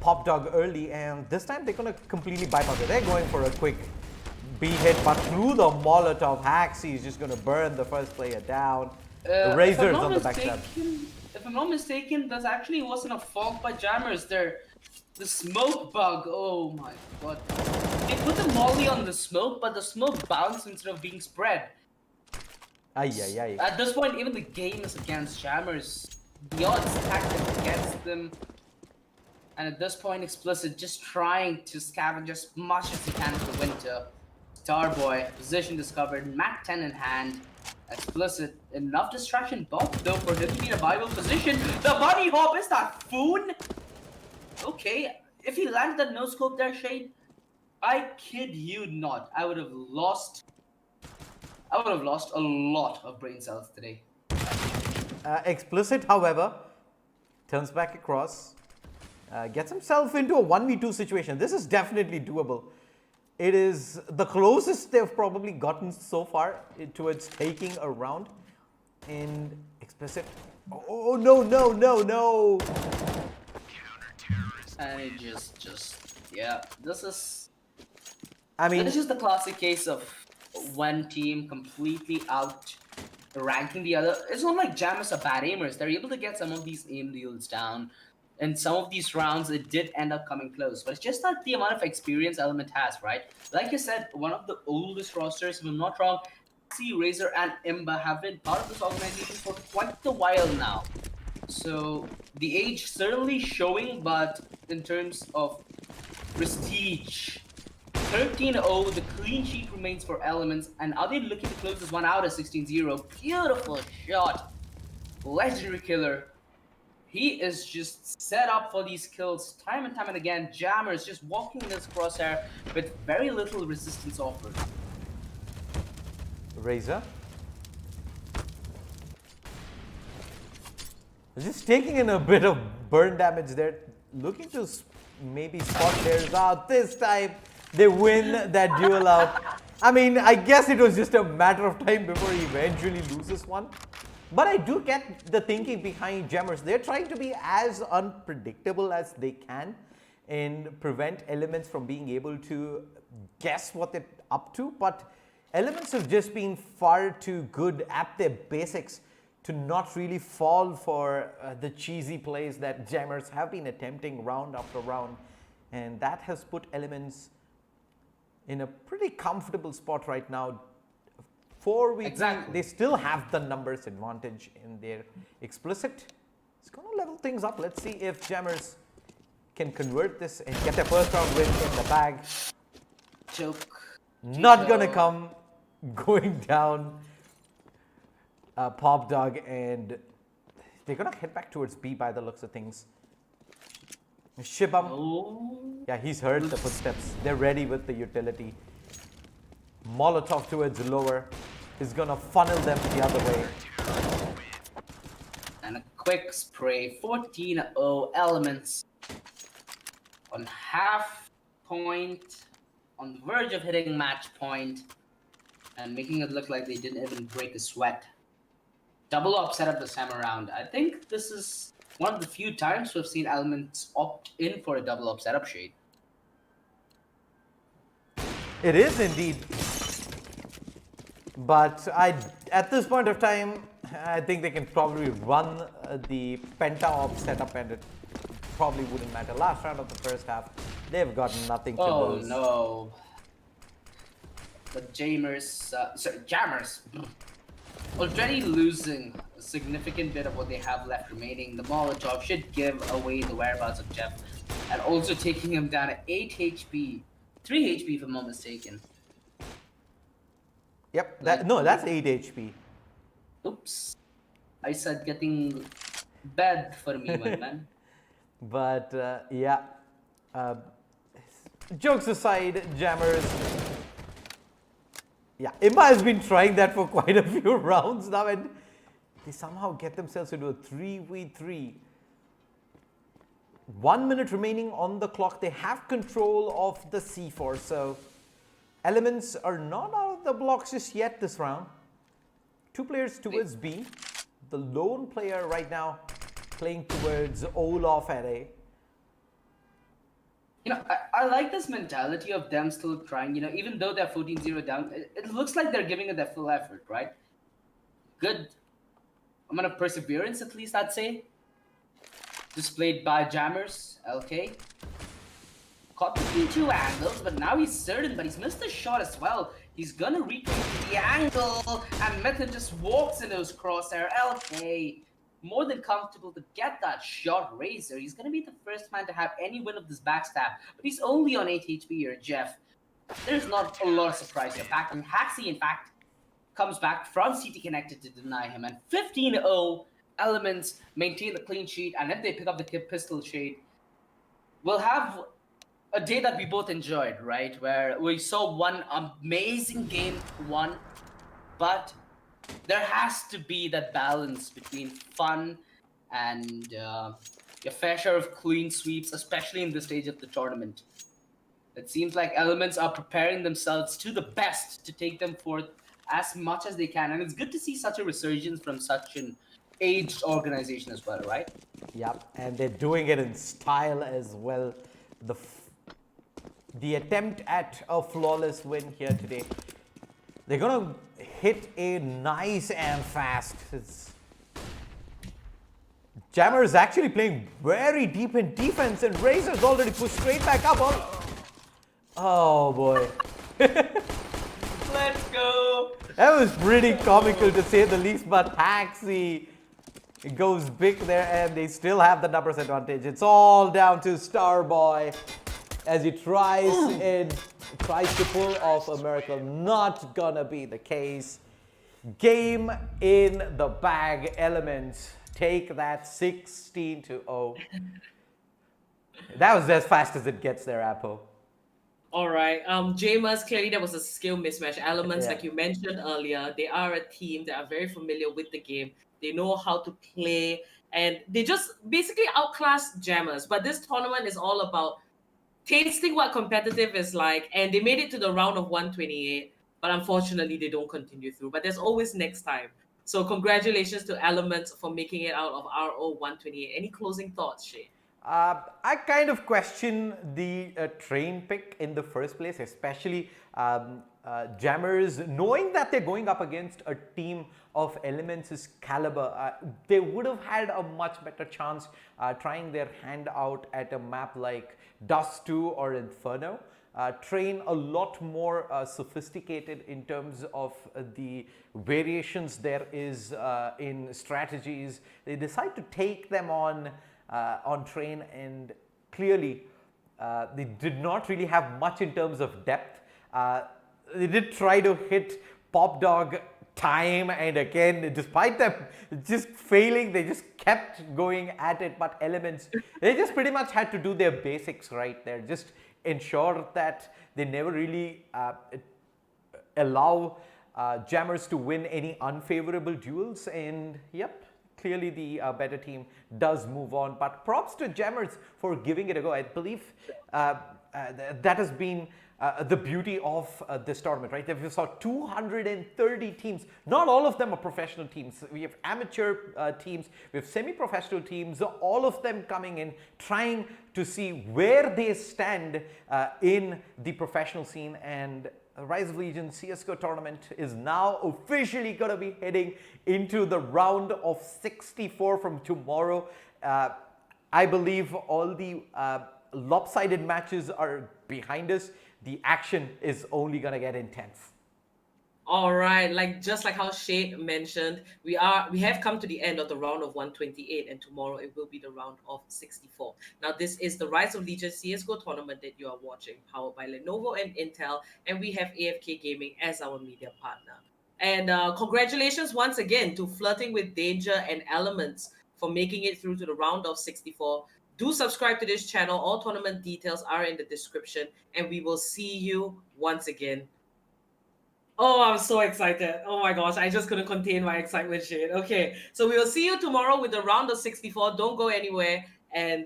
Pop Dog early, and this time they're going to completely bypass it. They're going for a quick B hit, but through the Molotov, Haxi is just going to burn the first player down. The Razors on the backstab. If I'm not mistaken, that actually wasn't a fault by Jammers. The smoke bug. Oh my god. They put the molly on the smoke, but the smoke bounced instead of being spread. Ay, ay, ay. At this point, even the game is against Jammers. The odds stacked against them. And at this point, Explicit just trying to scavenge as much as he can for Winter. Starboy, position discovered, Mac 10 in hand. Explicit, enough distraction both though for him to be in a viable position. The bunny hop is that Foon? Okay, if he landed that no scope there, Shade, I kid you not, I would have lost a lot of brain cells today. Explicit, however, turns back across, gets himself into a 1v2 situation. This is definitely doable. It is the closest they've probably gotten so far towards taking a round. And Explicit, oh no, no, no, no. And it just, yeah, this is This is the classic case of one team completely ranking the other. It's not like Jammers are bad aimers. They're able to get some of these aim deals down. In some of these rounds, it did end up coming close. But it's just not the amount of experience Element has, right? Like you said, one of the oldest rosters, if I'm not wrong, Razor and Imba have been part of this organization for quite a while now. So the age certainly showing, but in terms of prestige, 13-0, the clean sheet remains for Elements. And are they looking to close this one out at 16-0? Beautiful shot. Legendary killer. He is just set up for these kills time and time and again. Jammers just walking in this crosshair with very little resistance offered. Razor. Just taking in a bit of burn damage there. Looking to maybe spot players out. This time they win that duel out. I mean, I guess it was just a matter of time before he eventually loses one. But I do get the thinking behind Jammers. They're trying to be as unpredictable as they can and prevent Elements from being able to guess what they're up to. But Elements have just been far too good at their basics to not really fall for the cheesy plays that Jammers have been attempting round after round. And that has put Elements in a pretty comfortable spot right now. 4v3, exactly. They still have the numbers advantage in their Explicit. It's going to level things up. Let's see if Jammers can convert this and get their first round win in the bag. Joke. Not going to come. Going down. Pop Dog, and they're going to head back towards B by the looks of things. Shibam. Oh. Yeah, he's heard the footsteps. They're ready with the utility. Molotov towards lower is going to funnel them the other way. And a quick spray. 14-0 Elements on half point, on the verge of hitting match point, and making it look like they didn't even break a sweat. Double up setup this time around. I think this is one of the few times we've seen Elements opt in for a double up setup, Shade. It is indeed. But at this point of time, I think they can probably run the penta-op setup and it probably wouldn't matter. Last round of the first half, they've got nothing to lose. Oh no. The Jammers, already losing a significant bit of what they have left remaining. The Molotov should give away the whereabouts of Jeff, and also taking him down to 8 HP, 3 HP if I'm not mistaken. Yep, that's 8 HP. Oops. I said getting bad for me, my man. But yeah, jokes aside, Jammers. Yeah, Imba has been trying that for quite a few rounds now, and they somehow get themselves into a 3v3. 1 minute remaining on the clock. They have control of the C4, so Elements are not out of the blocks just yet this round. 2 players towards B. The lone player right now playing towards Olaf at A. I like this mentality of them still trying. Even though they're 14-0 down, it looks like they're giving it their full effort, right? Good amount of perseverance, at least, I'd say. Displayed by Jammers, LK. Caught between two angles, but now he's certain, but he's missed the shot as well. He's gonna recreate the angle, and Method just walks in those crosshair. LK, more than comfortable to get that shot Razor. He's gonna be the first man to have any win of this backstab, but he's only on 8 HP here, Jeff. There's not a lot of surprise here. Back, and Haxi, in fact, comes back from CT connected to deny him, and 15-0 Elements maintain the clean sheet, and if they pick up the pistol shade, we'll have a day that we both enjoyed, right? Where we saw one amazing game one, but there has to be that balance between fun and your fair share of clean sweeps, especially in this stage of the tournament. It seems like Elements are preparing themselves to the best to take them forth as much as they can, and it's good to see such a resurgence from such an aged organization as well, right? Yep, and they're doing it in style as well. The attempt at a flawless win here today. They're gonna hit a nice and fast. Jammer is actually playing very deep in defense, and Razor's already pushed straight back up. Oh boy. Let's go. That was pretty comical to say the least, but Haxi goes big there, and they still have the numbers advantage. It's all down to Starboy as he tries to pull off a miracle. Not gonna be the case. Game in the bag. Elements take that 16-0. That was as fast as it gets there, Apple. All right. James, clearly there was a skill mismatch. Elements, Yeah. like you mentioned earlier, they are a team that are very familiar with the game. They know how to play, and they just basically outclass Jammers. But this tournament is all about tasting what competitive is like, and they made it to the round of 128, but unfortunately they don't continue through. But there's always next time. So congratulations to Elements for making it out of RO 128. Any closing thoughts, Shay? I kind of question the train pick in the first place, especially Jammers, knowing that they're going up against a team of Elements' caliber. They would have had a much better chance trying their hand out at a map like Dust 2 or Inferno. Train a lot more sophisticated in terms of the variations there is in strategies. They decide to take them on Train, and clearly they did not really have much in terms of depth. They did try to hit Pop Dog time and again, despite them just failing, they just kept going at it. But Elements, they just pretty much had to do their basics right there, just ensure that they never really allow Jammers to win any unfavorable duels, and yep, clearly the better team does move on. But props to Jammers for giving it a go. I believe that has been the beauty of this tournament, right? We saw 230 teams. Not all of them are professional teams. We have amateur teams, we have semi-professional teams, all of them coming in, trying to see where they stand in the professional scene. And Rise of Legion CSGO tournament is now officially going to be heading into the round of 64 from tomorrow. I believe all the lopsided matches are behind us. The action is only going to get intense. All right, just like how Shay mentioned, we have come to the end of the round of 128, and tomorrow it will be the round of 64. Now, this is the Rise of Legion CSGO tournament that you are watching, powered by Lenovo and Intel, and we have AFK Gaming as our media partner. And congratulations once again to Flirting with Danger and Elements for making it through to the round of 64. Do subscribe to this channel. All tournament details are in the description, and we will see you once again. Oh, I'm so excited. Oh my gosh, I just couldn't contain my excitement shit. Okay, so we will see you tomorrow with the round of 64. Don't go anywhere, and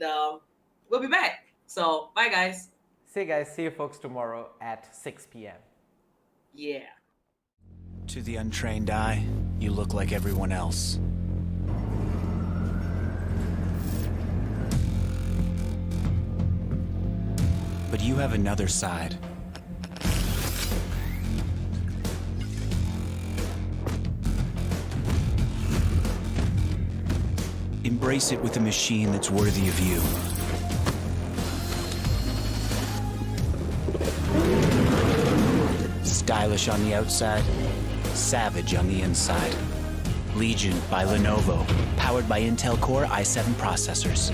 we'll be back. So, bye guys. See you folks tomorrow at 6 p.m. Yeah. To the untrained eye, you look like everyone else. But you have another side. Embrace it with a machine that's worthy of you. Stylish on the outside, savage on the inside. Legion by Lenovo, powered by Intel Core i7 processors.